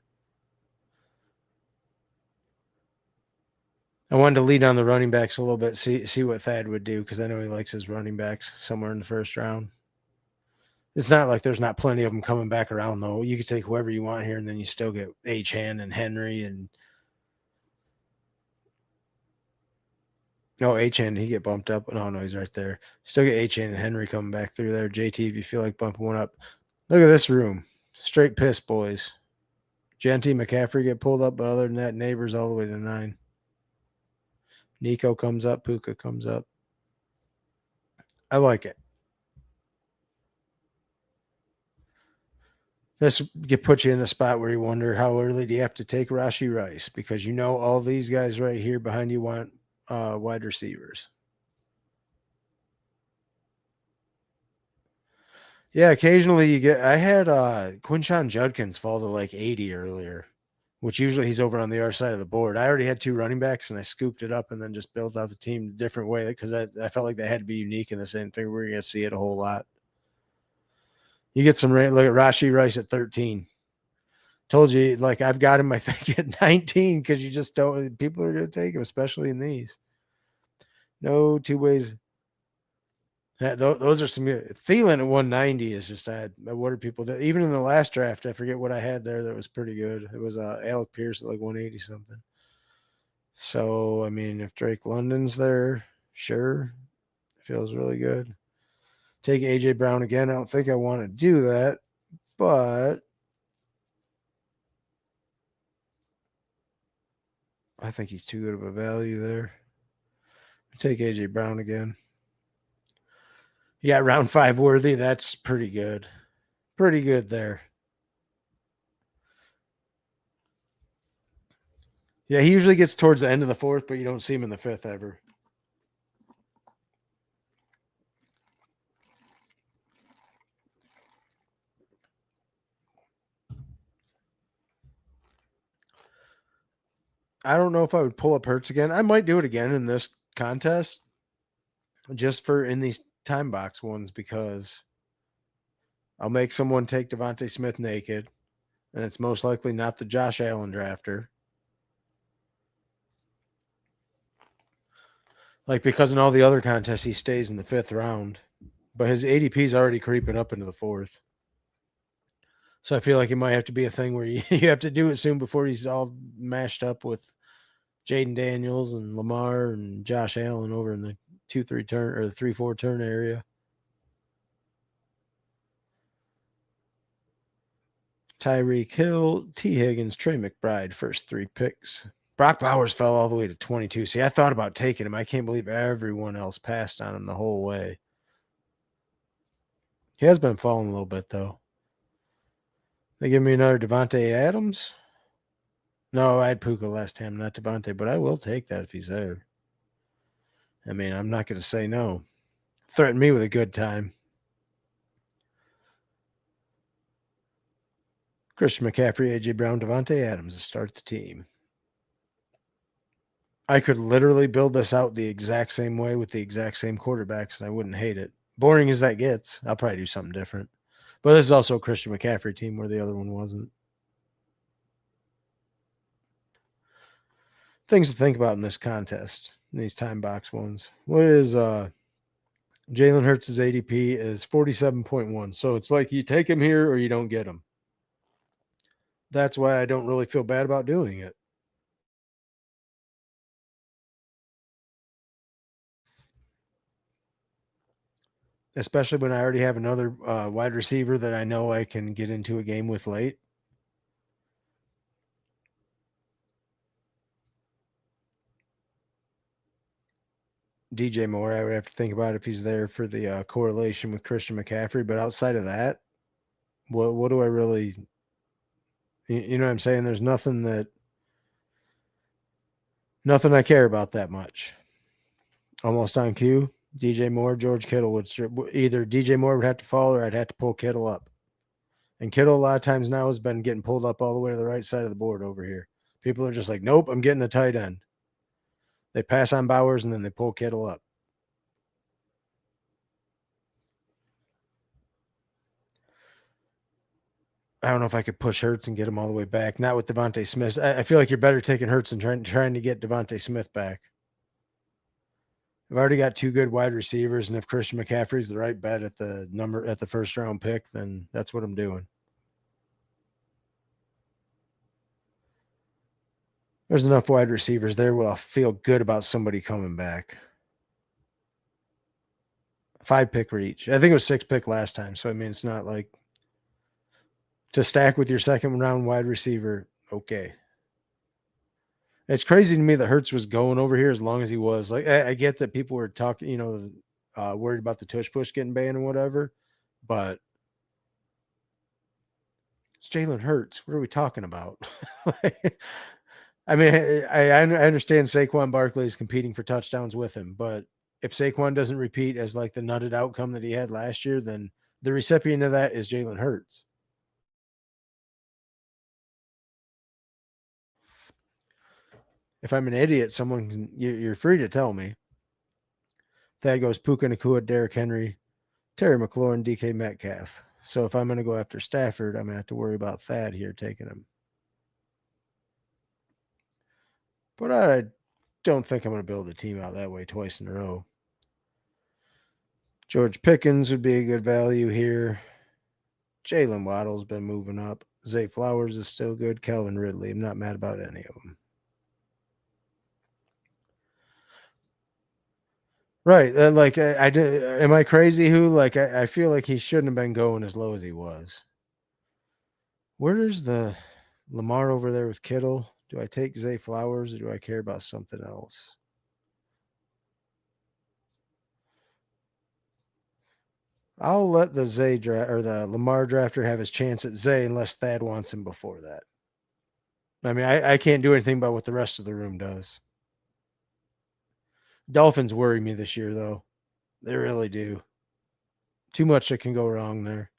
I wanted to lead on the running backs a little bit, see what Thad would do, because I know he likes his running backs somewhere in the 1st round. It's not like there's not plenty of them coming back around, though. You could take whoever you want here, and then you still get Achane and Henry and Achane, he get bumped up. No, he's right there. Still get Achane and Henry coming back through there. JT, if you feel like bumping one up. Look at this room. Straight piss, boys. Genty, McCaffrey get pulled up, but other than that, Neighbors all the way to 9. Nico comes up, Puka comes up. I like it. This puts you in a spot where you wonder how early do you have to take Rashee Rice, because you know all these guys right here behind you want wide receivers. Yeah, occasionally you get. I had Quinshon Judkins fall to like 80 earlier, which usually he's over on the other side of the board. I already had 2 running backs and I scooped it up and then just built out the team a different way because I felt like they had to be unique in the same thing. We're going to see it a whole lot. You get some, look at Rashee Rice at 13. Told you, like, I've got him, I think, at 19 because you just don't, people are going to take him, especially in these. No two ways. Those are some good. Thielen at 190 is just, what are people that, even in the last draft, I forget what I had there that was pretty good. It was Alec Pierce at like 180 something. So, I mean, if Drake London's there, sure. Feels really good. Take A.J. Brown again. I don't think I want to do that, but I think he's too good of a value there. Take A.J. Brown again. Yeah, round 5 Worthy. That's pretty good. Pretty good there. Yeah, he usually gets towards the end of the 4th, but you don't see him in the 5th ever. I don't know if I would pull up Hurts again. I might do it again in this contest, just for in these time box ones, because I'll make someone take Devontae Smith naked, and it's most likely not the Josh Allen drafter. Like, because in all the other contests, he stays in the 5th round, but his ADP is already creeping up into the 4th. So I feel like it might have to be a thing where you have to do it soon before he's all mashed up with Jaden Daniels and Lamar and Josh Allen over in the 2-3 turn or the 3-4 turn area. Tyreek Hill, T. Higgins, Trey McBride, first 3 picks. Brock Bowers fell all the way to 22. See, I thought about taking him. I can't believe everyone else passed on him the whole way. He has been falling a little bit, though. They give me another Devontae Adams. No, I had Puka last time, not Devontae, but I will take that if he's there. I mean, I'm not going to say no. Threaten me with a good time. Christian McCaffrey, A.J. Brown, Devontae Adams to start the team. I could literally build this out the exact same way with the exact same quarterbacks, and I wouldn't hate it. Boring as that gets, I'll probably do something different. But this is also a Christian McCaffrey team where the other one wasn't. Things to think about in this contest, in these time box ones. What is Jalen Hurts' ADP is 47.1. So it's like you take him here or you don't get him. That's why I don't really feel bad about doing it. Especially when I already have another wide receiver that I know I can get into a game with late. DJ Moore, I would have to think about if he's there for the correlation with Christian McCaffrey. But outside of that, what do I really, you know what I'm saying? There's nothing I care about that much. Almost on cue, DJ Moore, George Kittle would either DJ Moore would have to fall or I'd have to pull Kittle up. And Kittle a lot of times now has been getting pulled up all the way to the right side of the board over here. People are just like, nope, I'm getting a tight end. They pass on Bowers and then they pull Kittle up. I don't know if I could push Hurts and get him all the way back. Not with Devontae Smith. I feel like you're better taking Hurts and trying to get Devontae Smith back. I've already got 2 good wide receivers, and if Christian McCaffrey's the right bet at the first round pick, then that's what I'm doing. There's enough wide receivers there where I'll feel good about somebody coming back. 5 pick reach. I think it was 6 pick last time, so I mean it's not like to stack with your second round wide receiver. Okay. It's crazy to me that Hurts was going over here as long as he was. Like, I get that people were talking, worried about the tush push getting banned and whatever, but it's Jalen Hurts. What are we talking about? I mean, I understand Saquon Barkley is competing for touchdowns with him, but if Saquon doesn't repeat as like the nutted outcome that he had last year, then the recipient of that is Jalen Hurts. If I'm an idiot, someone can, you're free to tell me. That goes Puka Nakua, Derrick Henry, Terry McLaurin, DK Metcalf. So if I'm going to go after Stafford, I'm going to have to worry about Thad here taking him. But I don't think I'm going to build a team out that way twice in a row. George Pickens would be a good value here. Jalen Waddle's been moving up. Zay Flowers is still good. Calvin Ridley, I'm not mad about any of them. Right. Am I crazy who? Like, I feel like he shouldn't have been going as low as he was. Where's the Lamar over there with Kittle? Do I take Zay Flowers or do I care about something else? I'll let the the Lamar drafter have his chance at Zay unless Thad wants him before that. I mean, I can't do anything about what the rest of the room does. Dolphins worry me this year, though. They really do. Too much that can go wrong there.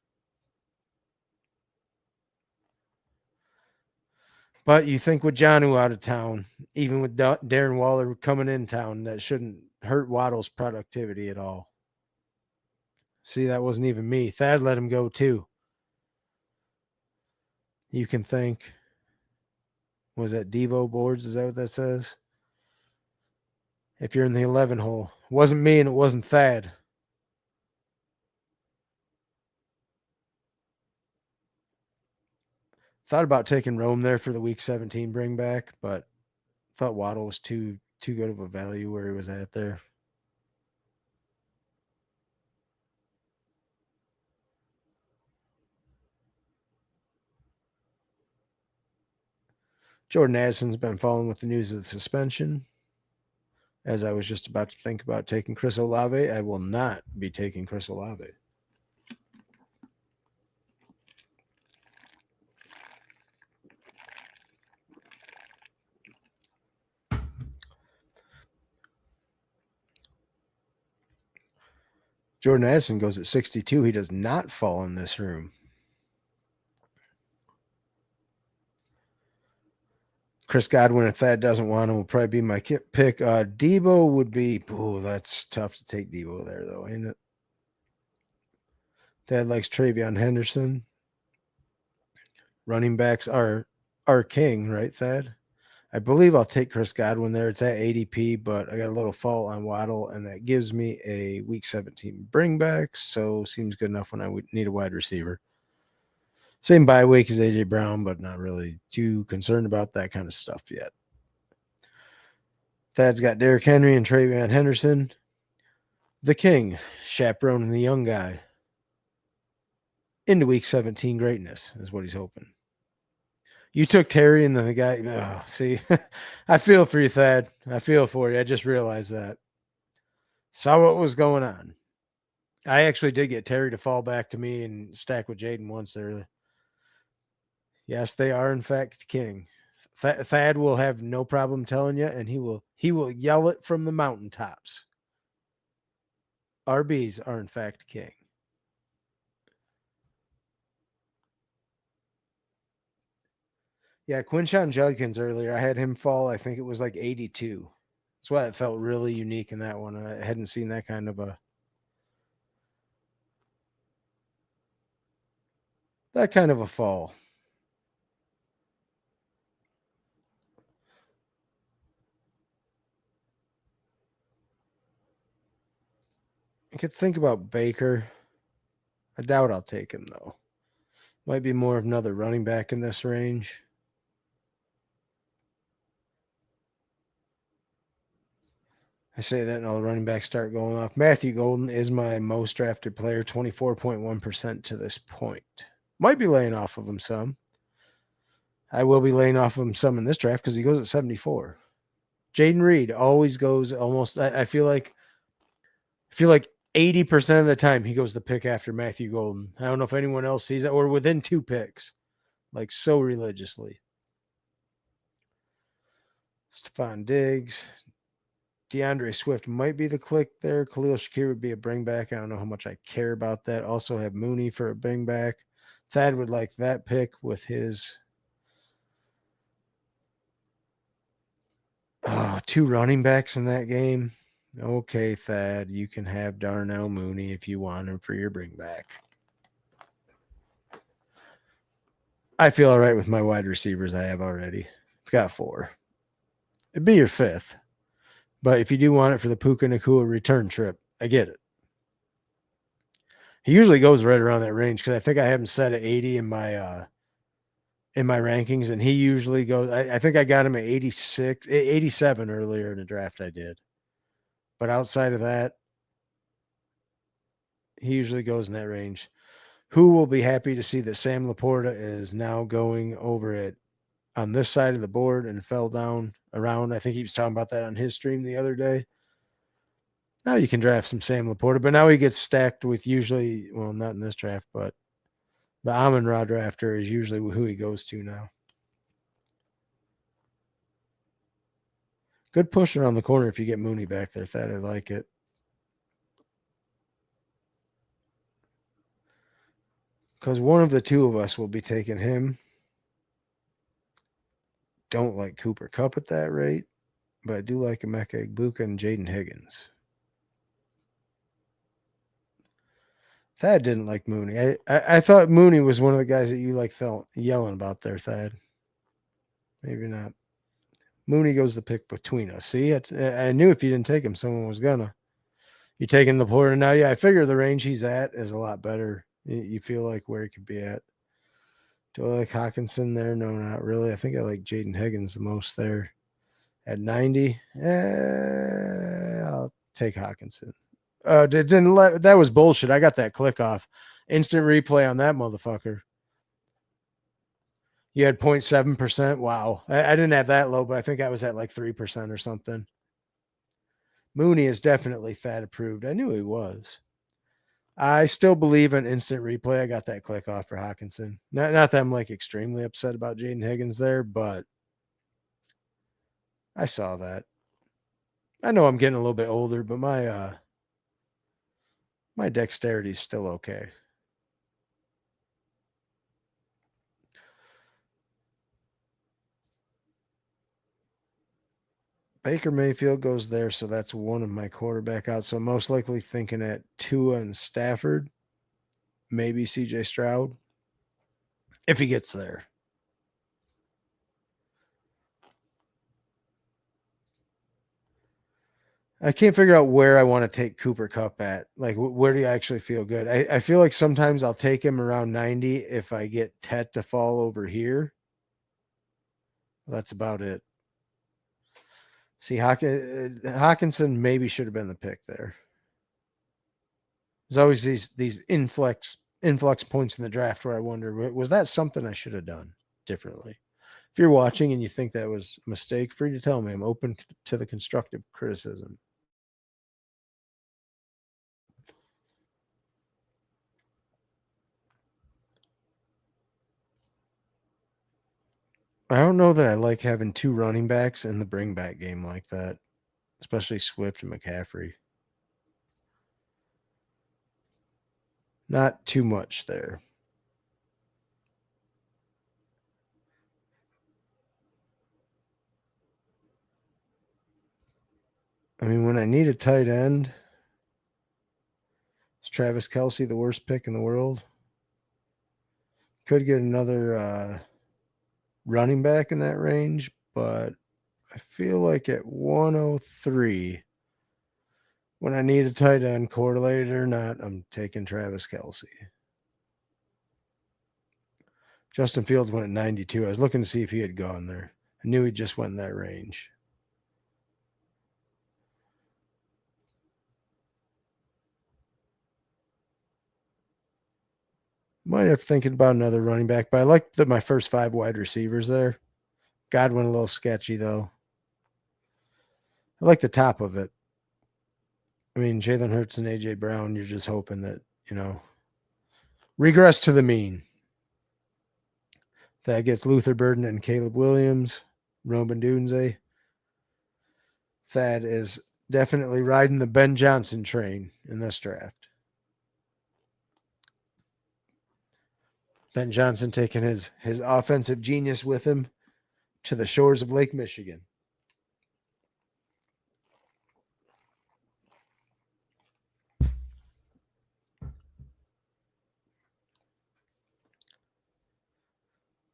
But you think with Jonnu out of town, even with Darren Waller coming in town, that shouldn't hurt Waddle's productivity at all. See, that wasn't even me. Thad let him go too. You can think. Was that Devo boards? Is that what that says? If you're in the 11 hole. It wasn't me and it wasn't Thad. Thought about taking Rome there for the week 17 bring back, but thought Waddle was too good of a value where he was at there. Jordan Addison's been following with the news of the suspension. As I was just about to think about taking Chris Olave, I will not be taking Chris Olave. Jordan Addison goes at 62. He does not fall in this room. Chris Godwin, if Thad doesn't want him, will probably be my pick. Debo would be, that's tough to take Debo there, though, ain't it? Thad likes Travion Henderson. Running backs are king, right, Thad? I believe I'll take Chris Godwin there. It's at ADP, but I got a little fall on Waddle, and that gives me a week 17 bring back. So seems good enough when I would need a wide receiver. Same bye week as AJ Brown, but not really too concerned about that kind of stuff yet. Thad's got Derrick Henry and Travion Henderson. The king, chaperoning the young guy into week 17 greatness is what he's hoping. You took Terry and then the guy. See, I feel for you, Thad. I feel for you. I just realized that. Saw what was going on. I actually did get Terry to fall back to me and stack with Jaden once there. Yes, they are in fact king. Thad will have no problem telling you, and he will yell it from the mountaintops. RBs are in fact king. Yeah, Quinshon Judkins earlier, I had him fall. I think it was like 82. That's why it felt really unique in that one. I hadn't seen that kind of a fall. I could think about Baker. I doubt I'll take him though. Might be more of another running back in this range. I say that and all the running backs start going off. Matthew Golden is my most drafted player, 24.1% to this point. Might be laying off of him some. I will be laying off of him some in this draft because he goes at 74. Jaden Reed always goes almost. I feel like 80% of the time he goes the pick after Matthew Golden. I don't know if anyone else sees that or within 2 picks, like so religiously. Stephon Diggs, DeAndre Swift might be the click there. Khalil Shakir would be a bring back. I don't know how much I care about that. Also have Mooney for a bring back. Thad would like that pick with his 2 running backs in that game. Okay, Thad, you can have Darnell Mooney if you want him for your bring back. I feel all right with my wide receivers I have already. I've got 4. It'd be your 5th. But if you do want it for the Puka Nakua return trip, I get it. He usually goes right around that range because I think I have him set at 80 in my rankings, and he usually goes. I think I got him at 86, 87 earlier in the draft I did. But outside of that, he usually goes in that range. Who will be happy to see that Sam Laporta is now going over it on this side of the board and fell down around? I think he was talking about that on his stream the other day. Now you can draft some Sam Laporta, but now he gets stacked with usually, well, not in this draft, but the Amon-Ra drafter is usually who he goes to now. Good push around the corner if you get Mooney back there, Thad. I like it. Because one of the 2 of us will be taking him. Don't like Cooper Kupp at that rate, but I do like Emeka Egbuka and Jaden Higgins. Thad didn't like Mooney. I thought Mooney was one of the guys that you like felt yelling about there, Thad. Maybe not. Mooney goes the pick between us. See, I knew if you didn't take him, someone was gonna. You taking Laporta now? Yeah, I figure the range he's at is a lot better. You feel like where he could be at. Do I like Hawkinson there? No, not really. I think I like Jaden Higgins the most there. At 90, I'll take Hawkinson. That was bullshit. I got that click off. Instant replay on that motherfucker. You had 0.7%. Wow. I didn't have that low, but I think I was at like 3% or something. Mooney is definitely Thad approved. I knew he was. I still believe in instant replay. I got that click off for Hawkinson. Not that I'm like extremely upset about Jaden Higgins there, but I saw that. I know I'm getting a little bit older, but my dexterity is still okay. Baker Mayfield goes there, so that's one of my quarterback out. So I'm most likely thinking at Tua and Stafford, maybe CJ Stroud, if he gets there. I can't figure out where I want to take Cooper Kupp at. Like, where do you actually feel good? I feel like sometimes I'll take him around 90 if I get Tet to fall over here. That's about it. See, Hawkinson maybe should have been the pick there. There's always these influx points in the draft where I wonder, was that something I should have done differently? If you're watching and you think that was a mistake, free to tell me. I'm open to the constructive criticism. I don't know that I like having 2 running backs in the bring back game like that, especially Swift and McCaffrey. Not too much there. I mean, when I need a tight end, is Travis Kelce the worst pick in the world? Could get another running back in that range, but I feel like at 103, when I need a tight end, correlated or not, I'm taking Travis Kelce. Justin Fields went at 92. I was looking to see if he had gone there. I knew he just went in that range. Might have thinking about another running back, but I like my first 5 wide receivers there. Godwin a little sketchy though. I like the top of it. I mean, Jalen Hurts and AJ Brown, you're just hoping that, regress to the mean. That gets Luther Burden and Caleb Williams, Robin Dunze. Thad is definitely riding the Ben Johnson train in this draft. Ben Johnson taking his offensive genius with him to the shores of Lake Michigan.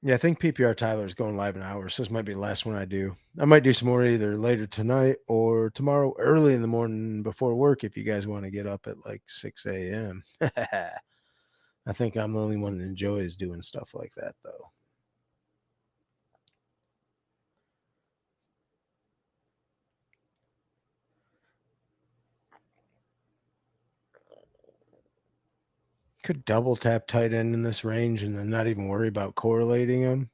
Yeah, I think PPR Tyler is going live in hours, so this might be the last one I do. I might do some more either later tonight or tomorrow early in the morning before work if you guys want to get up at like 6 a.m. I think I'm the only one that enjoys doing stuff like that, though. Could double tap tight end in this range and then not even worry about correlating them.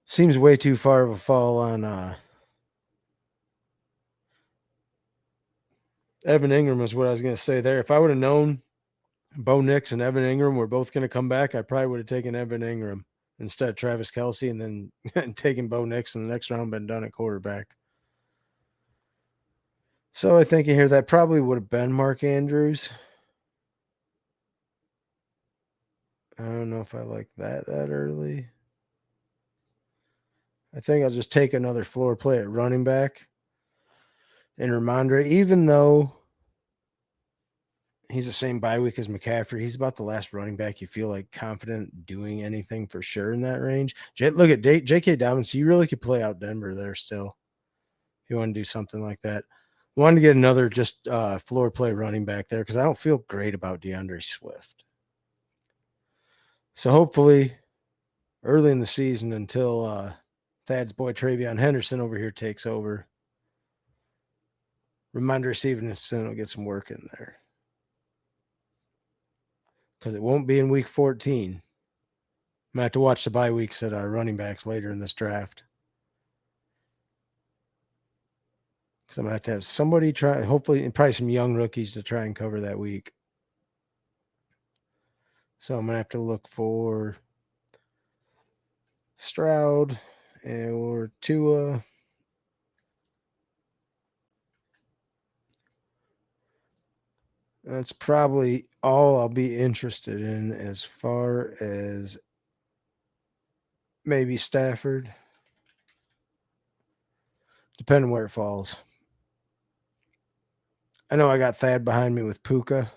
Seems way too far of a fall on Evan Ingram is what I was going to say there. If I would have known Bo Nix and Evan Ingram were both going to come back, I probably would have taken Evan Ingram instead of Travis Kelce and then taking Bo Nix in the next round, been done at quarterback. So I think here that probably would have been Mark Andrews. I don't know if I like that early. I think I'll just take another floor play at running back and Ramondre, even though he's the same bye week as McCaffrey. He's about the last running back you feel like confident doing anything for sure in that range. Look at J.K. Dobbins. So you really could play out Denver there still if you want to do something like that. Wanted to get another just floor play running back there because I don't feel great about DeAndre Swift. So hopefully early in the season until Thad's boy Travion Henderson over here takes over, Reminder Stevenson will get some work in there. Because it won't be in week 14. I'm going to have to watch the bye weeks at our running backs later in this draft. Because I'm going to have somebody try, hopefully, and probably some young rookies to try and cover that week. So I'm going to have to look for Stroud or Tua. That's probably all I'll be interested in as far as maybe Stafford. Depending where it falls. I know I got Thad behind me with Puka.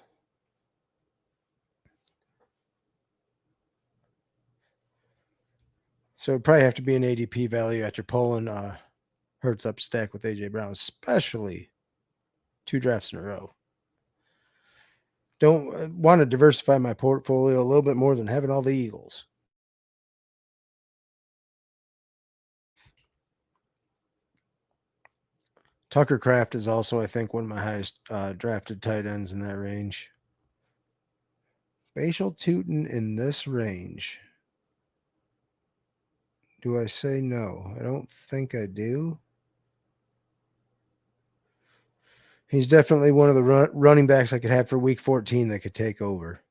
So it'd probably have to be an ADP value after pulling Hurts up stack with AJ Brown, especially 2 drafts in a row. Don't want to diversify my portfolio a little bit more than having all the Eagles. Tucker Kraft is also, I think, one of my highest drafted tight ends in that range. Facial Tootin in this range. Do I say no? I don't think I do. He's definitely one of the running backs I could have for week 14 that could take over.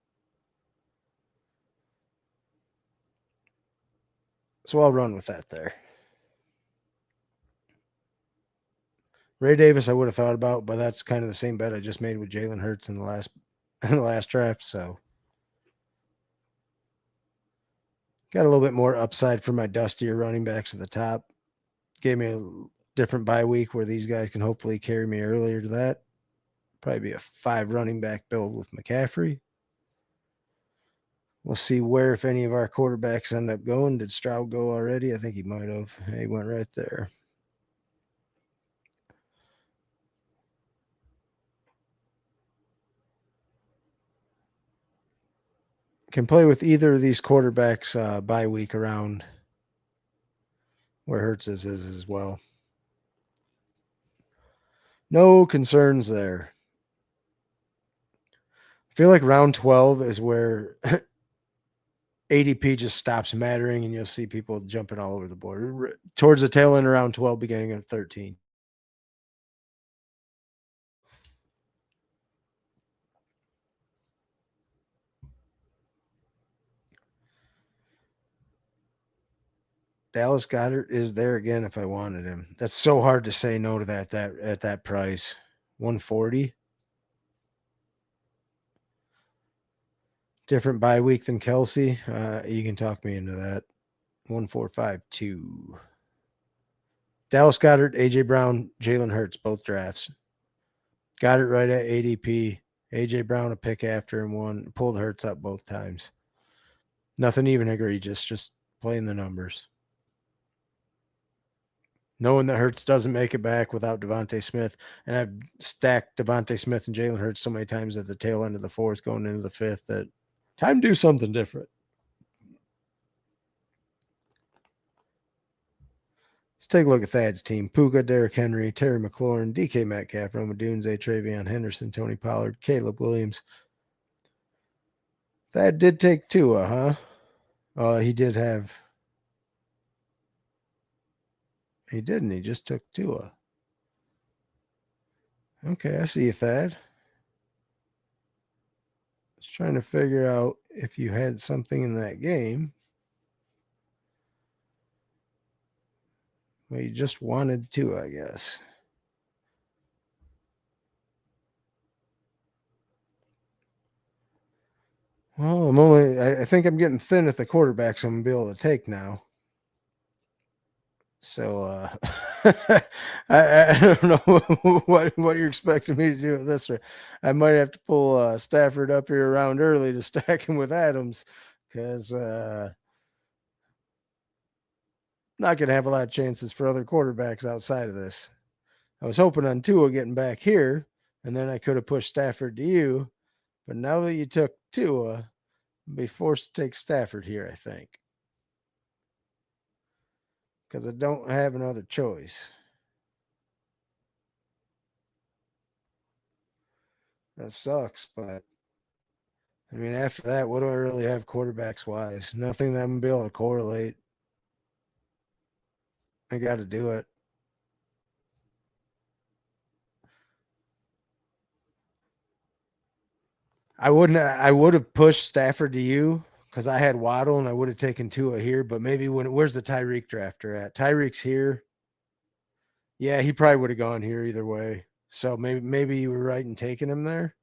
So I'll run with that there. Ray Davis, I would have thought about, but that's kind of the same bet I just made with Jalen Hurts in the last draft. So got a little bit more upside for my dustier running backs at the top. Gave me a different bye week where these guys can hopefully carry me earlier to that. Probably be a 5 running back build with McCaffrey. We'll see where, if any of our quarterbacks end up going. Did Stroud go already? I think he might have. He went right there. Can play with either of these quarterbacks bye week around where Hurts is as well. No concerns there. I feel like round 12 is where ADP just stops mattering and you'll see people jumping all over the board. Towards the tail end of round 12, beginning of 13. Dallas Goddard is there again if I wanted him. That's so hard to say no to that at that price. 140. Different bye week than Kelsey. You can talk me into that. 1452. Dallas Goddard, AJ Brown, Jalen Hurts, both drafts. Goddard right at ADP. AJ Brown a pick after him one. Pulled Hurts up both times. Nothing even egregious, just playing the numbers. Knowing that Hurts doesn't make it back without Devontae Smith, and I've stacked Devontae Smith and Jalen Hurts so many times at the tail end of the fourth, going into the fifth, that time to do something different. Let's take a look at Thad's team. Puka, Derrick Henry, Terry McLaurin, DK Metcalf, Roma Dunze, Travion Henderson, Tony Pollard, Caleb Williams. Thad did take Tua, huh? He did have. He didn't. He just took Tua. Okay, I see you, Thad. Just trying to figure out if you had something in that game. Well, you just wanted to, I guess. Well, I think I'm getting thin at the quarterbacks I'm going to be able to take now. So I don't know what you're expecting me to do with this. I might have to pull Stafford up here around early to stack him with Adams because not going to have a lot of chances for other quarterbacks outside of this. I was hoping on Tua getting back here, and then I could have pushed Stafford to you. But now that you took Tua, I'll be forced to take Stafford here, I think. Because I don't have another choice. That sucks, but I mean, after that, what do I really have quarterbacks wise? Nothing that I'm going to be able to correlate. I got to do it. I would have pushed Stafford to you because I had Waddle and I would have taken Tua here, but maybe where's the Tyreek drafter at? Tyreek's here. Yeah, he probably would have gone here either way. So maybe you were right in taking him there.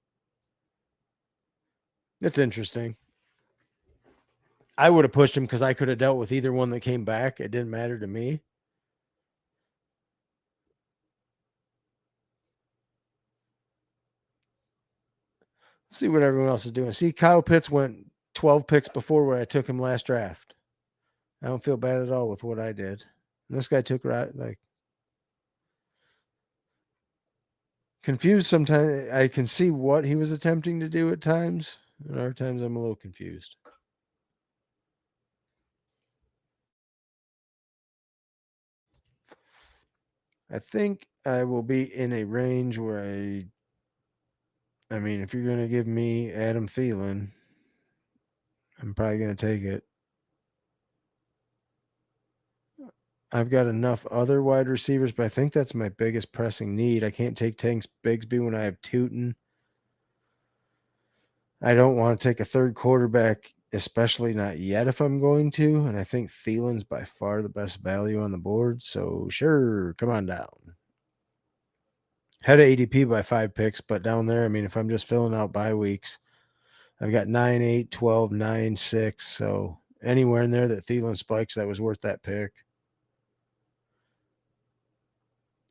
It's interesting. I would have pushed him because I could have dealt with either one that came back. It didn't matter to me. Let's see what everyone else is doing. See, Kyle Pitts went 12 picks before where I took him last draft. I don't feel bad at all with what I did. And this guy took confused sometimes. I can see what he was attempting to do at times. And other times I'm a little confused. I think I will be in a range where I mean, if you're going to give me Adam Thielen, I'm probably going to take it. I've got enough other wide receivers, but I think that's my biggest pressing need. I can't take Tanks Bigsby when I have Tootin. I don't want to take a third quarterback, especially not yet if I'm going to. And I think Thielen's by far the best value on the board. So sure, come on down. Had an ADP by 5 picks, but down there, I mean, if I'm just filling out bye weeks, I've got 9, 8, 12, 9, 6. So anywhere in there that Thielen spikes, that was worth that pick.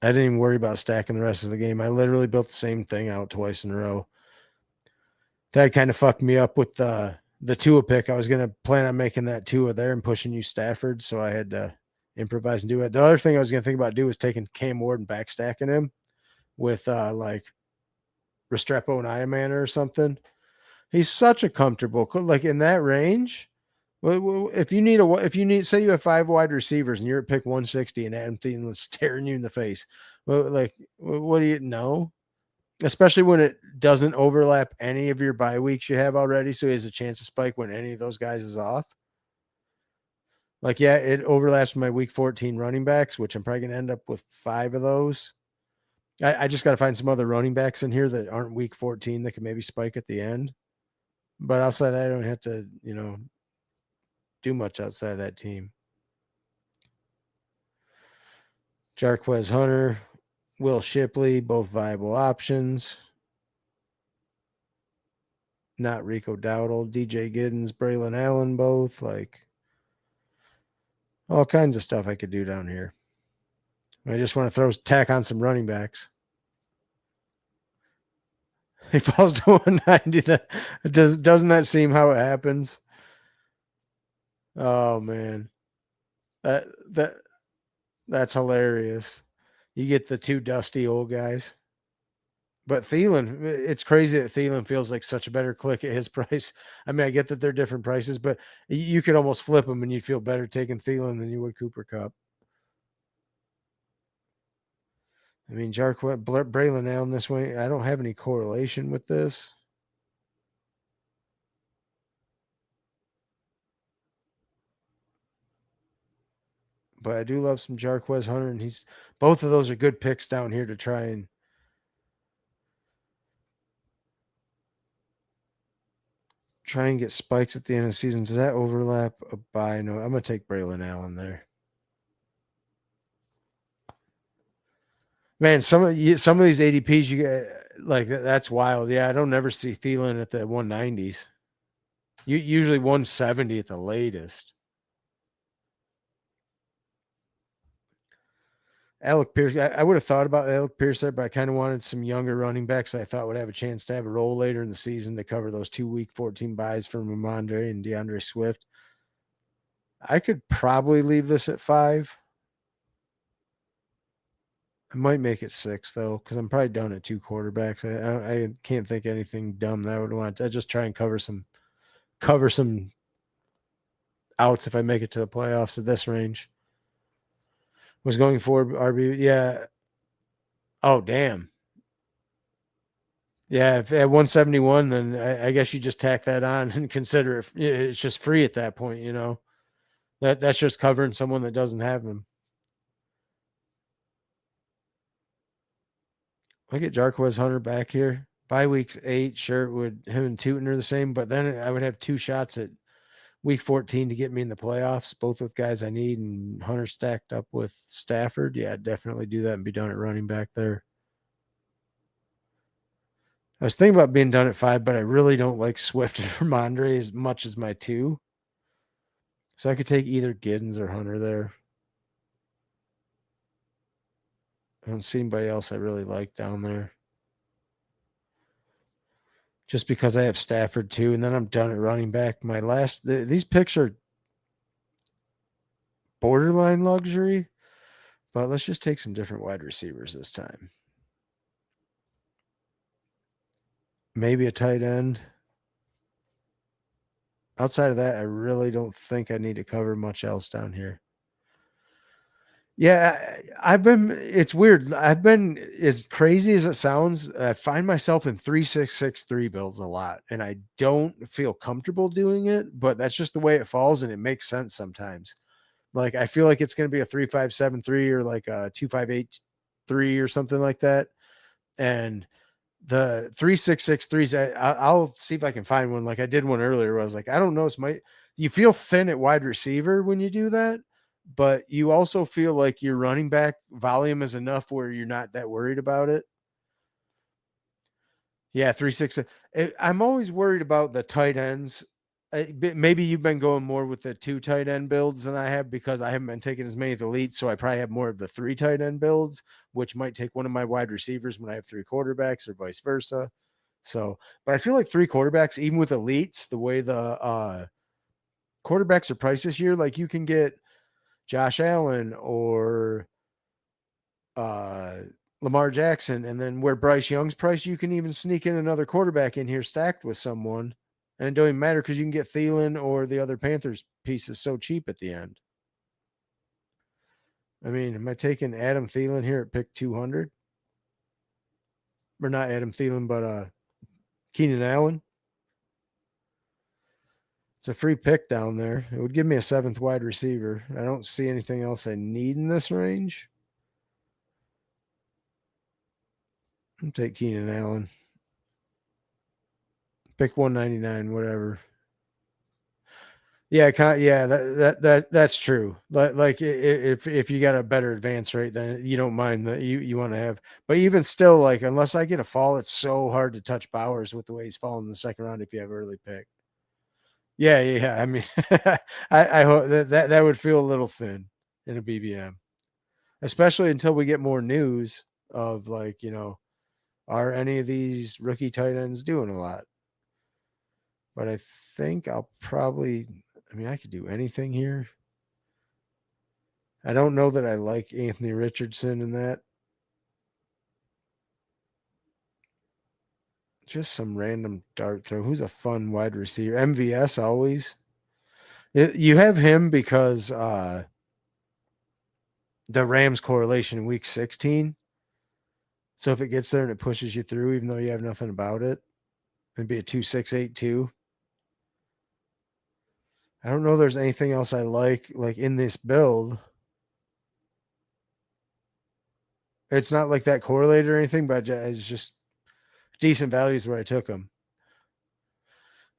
I didn't even worry about stacking the rest of the game. I literally built the same thing out twice in a row. That kind of fucked me up with the Tua pick. I was going to plan on making that Tua there and pushing you Stafford, so I had to improvise and do it. The other thing I was going to think about was taking Cam Ward and backstacking him with like Restrepo and Iamana or something. He's such a comfortable, like in that range. If you need, say you have 5 wide receivers and you're at pick 160 and Adam Thielen's staring you in the face, Well, like, what do you know? Especially when it doesn't overlap any of your bye weeks you have already, so he has a chance to spike when any of those guys is off. Like, yeah, it overlaps with my week 14 running backs, which I'm probably going to end up with 5 of those. I just got to find some other running backs in here that aren't week 14 that can maybe spike at the end. But outside of that, I don't have to, do much outside of that team. Jarquez Hunter, Will Shipley, both viable options. Not Rico Dowdle, DJ Giddens, Braylon Allen, both. Like, all kinds of stuff I could do down here. I just want to tack on some running backs. He falls to 190. Doesn't that seem how it happens? Oh man, that's hilarious. You get the 2 dusty old guys. But Thielen, it's crazy that Thielen feels like such a better click at his price. I mean, I get that they're different prices, but you could almost flip them and you'd feel better taking Thielen than you would Cooper Kupp. I mean, Braylon Allen this way, I don't have any correlation with this. But I do love some Jarquez Hunter, and both of those are good picks down here to try and get spikes at the end of the season. Does that overlap a buy? No, I'm gonna take Braylon Allen there. Man, some of these ADPs you get like that's wild. Yeah, I don't never see Thielen at the 190s. You usually 170 at the latest. Alec Pierce, I would have thought about Alec Pierce there, but I kind of wanted some younger running backs I thought would have a chance to have a role later in the season to cover those 2 week 14 buys from Ramondre and DeAndre Swift. I could probably leave this at 5. I might make it 6 though, because I'm probably done at 2 quarterbacks. I can't think anything dumb that I would want. I just try and cover some outs if I make it to the playoffs at this range. Was going for RB, yeah. Oh damn. Yeah, if at 171, then I guess you just tack that on and consider it's just free at that point. That's just covering someone that doesn't have him. I get Jarquez Hunter back here. By weeks 8, sure, him and Tootin are the same, but then I would have 2 shots at week 14 to get me in the playoffs, both with guys I need, and Hunter stacked up with Stafford. Yeah, I'd definitely do that and be done at running back there. I was thinking about being done at 5, but I really don't like Swift and Ramondre as much as my 2. So I could take either Giddens or Hunter there. I don't see anybody else I really like down there. Just because I have Stafford too, and then I'm done at running back. These picks are borderline luxury, but let's just take some different wide receivers this time. Maybe a tight end. Outside of that, I really don't think I need to cover much else down here. Yeah, it's weird. I've been, as crazy as it sounds, I find myself in 3-6-6-3 builds a lot, and I don't feel comfortable doing it, but that's just the way it falls, and it makes sense sometimes. Like, I feel like it's going to be a 3-5-7-3 or like a 2-5-8-3 or something like that. And the 3-6-6-3s, I'll see if I can find one. Like I did one earlier where I was like, I don't know. You feel thin at wide receiver when you do that, but you also feel like your running back volume is enough where you're not that worried about it. Yeah, 3-6. I'm always worried about the tight ends. Maybe you've been going more with the 2 tight end builds than I have because I haven't been taking as many of the elites. So I probably have more of the 3 tight end builds, which might take one of my wide receivers when I have 3 quarterbacks or vice versa. So, but I feel like 3 quarterbacks, even with elites, the way the quarterbacks are priced this year, like you can get Josh Allen or Lamar Jackson, and then where Bryce Young's price, you can even sneak in another quarterback in here stacked with someone, and it don't even matter because you can get Thielen or the other Panthers pieces so cheap at the end. I mean, am I taking Adam Thielen here at pick 200? Or not Adam Thielen, but Keenan Allen? It's a free pick down there. It would give me a seventh wide receiver. I don't see anything else I need in this range. I'll take Keenan Allen. Pick 199, whatever. Yeah, yeah, that's true. Like if you got a better advance rate, then you don't mind that you want to have. But even still, like unless I get a fall, it's so hard to touch Bowers with the way he's falling in the second round if you have early pick. Yeah. I mean, I hope that would feel a little thin in a BBM, especially until we get more news of like are any of these rookie tight ends doing a lot? But I think I'll probably. I mean, I could do anything here. I don't know that I like Anthony Richardson in that. Just some random dart throw. Who's a fun wide receiver? MVS always. You have him because the Rams correlation in week 16. So if it gets there and it pushes you through, even though you have nothing about it, it'd be a 2-6-8-2. I don't know there's anything else I like in this build. It's not like that correlated or anything, but it's just decent values where I took them.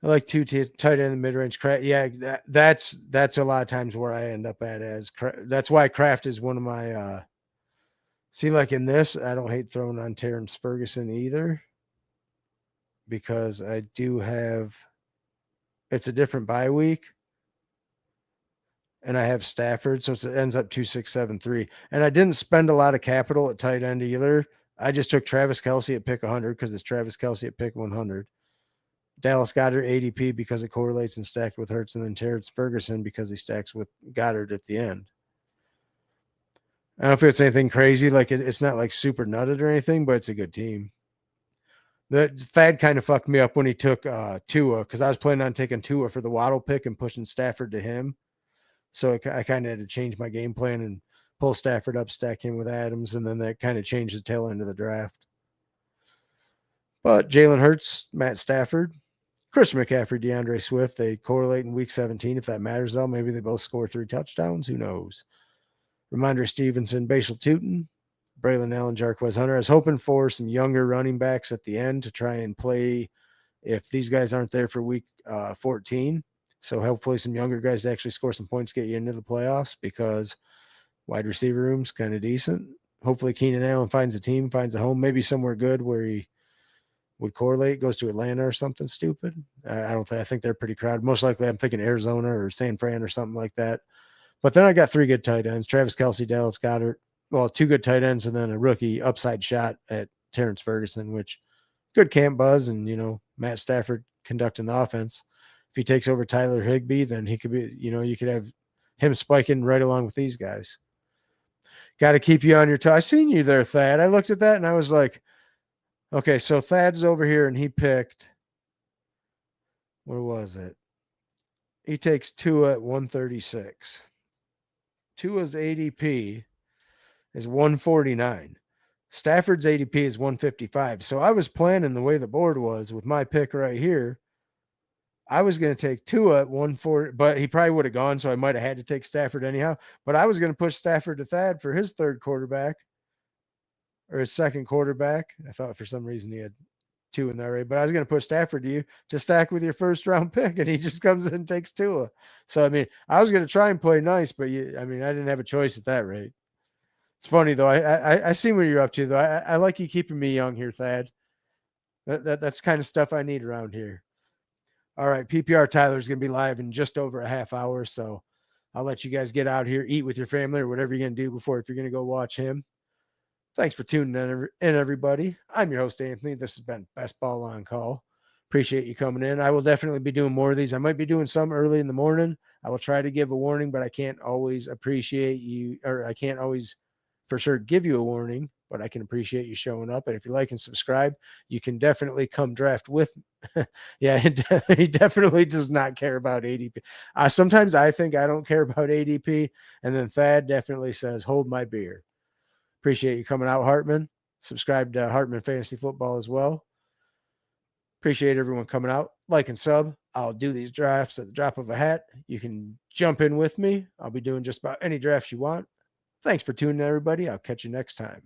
I like two tight end in mid range. Yeah, that's a lot of times where I end up at as that's why Kraft is one of my. See, like in this, I don't hate throwing on Terrence Ferguson either because I do have. It's a different bye week, and I have Stafford, so it ends up 2-6-7-3. And I didn't spend a lot of capital at tight end either. I just took Travis Kelce at pick 100 because it's Travis Kelce at pick 100. Dallas Goedert ADP because it correlates and stacked with Hurts, and then Terrence Ferguson because he stacks with Goddard at the end. I don't know if it's anything crazy, like it's not like super nutted or anything, but it's a good team. The Thad kind of fucked me up when he took Tua because I was planning on taking Tua for the Waddle pick and pushing Stafford to him. So I kind of had to change my game plan and pull Stafford up, stack him with Adams, and then that kind of changed the tail end of the draft. But Jalen Hurts, Matt Stafford, Christian McCaffrey, DeAndre Swift, they correlate in week 17. If that matters at all, maybe they both score 3 touchdowns. Who knows? Reminder Stevenson, Bashal Tootin, Braylon Allen, Jarquez Hunter. I was hoping for some younger running backs at the end to try and play if these guys aren't there for week 14. So hopefully some younger guys to actually score some points, get you into the playoffs because wide receiver room's kind of decent. Hopefully Keenan Allen finds a team, finds a home, maybe somewhere good where he would correlate, goes to Atlanta or something stupid. I think they're pretty crowded. Most likely I'm thinking Arizona or San Fran or something like that. But then I got 3 good tight ends, Travis Kelce, Dallas Goedert. Well, 2 good tight ends and then a rookie upside shot at Terrence Ferguson, which good camp buzz and, Matt Stafford conducting the offense. If he takes over Tyler Higbee, then he could be, you could have him spiking right along with these guys. Got to keep you on your toes. I seen you there, Thad. I looked at that and I was like, okay, so Thad's over here and he picked, where was it? He takes Tua at 136. Tua's ADP is 149. Stafford's ADP is 155. So I was planning the way the board was with my pick right here. I was going to take Tua at 140, but he probably would have gone, so I might have had to take Stafford anyhow. But I was going to push Stafford to Thad for his third quarterback or his second quarterback. I thought for some reason he had 2 in there, but I was going to push Stafford to you to stack with your first round pick, and he just comes in and takes Tua. So, I mean, I was going to try and play nice, but I didn't have a choice at that rate. It's funny, though. I see what you're up to, though. I like you keeping me young here, Thad. That's kind of stuff I need around here. All right, PPR Tyler's going to be live in just over a half hour, so I'll let you guys get out here, eat with your family or whatever you're going to do before if you're going to go watch him. Thanks for tuning in, everybody. I'm your host, Anthony. This has been Best Ball on Call. Appreciate you coming in. I will definitely be doing more of these. I might be doing some early in the morning. I will try to give a warning, but I can't always appreciate you, or I can't always for sure give you a warning but I can appreciate you showing up. And if you like and subscribe, you can definitely come draft with. Yeah, he definitely does not care about ADP. Sometimes I think I don't care about ADP, and then Thad definitely says, "Hold my beer." Appreciate you coming out, Hartman. Subscribe to Hartman Fantasy Football as well. Appreciate everyone coming out. Like and sub. I'll do these drafts at the drop of a hat. You can jump in with me. I'll be doing just about any drafts you want. Thanks for tuning in, everybody. I'll catch you next time.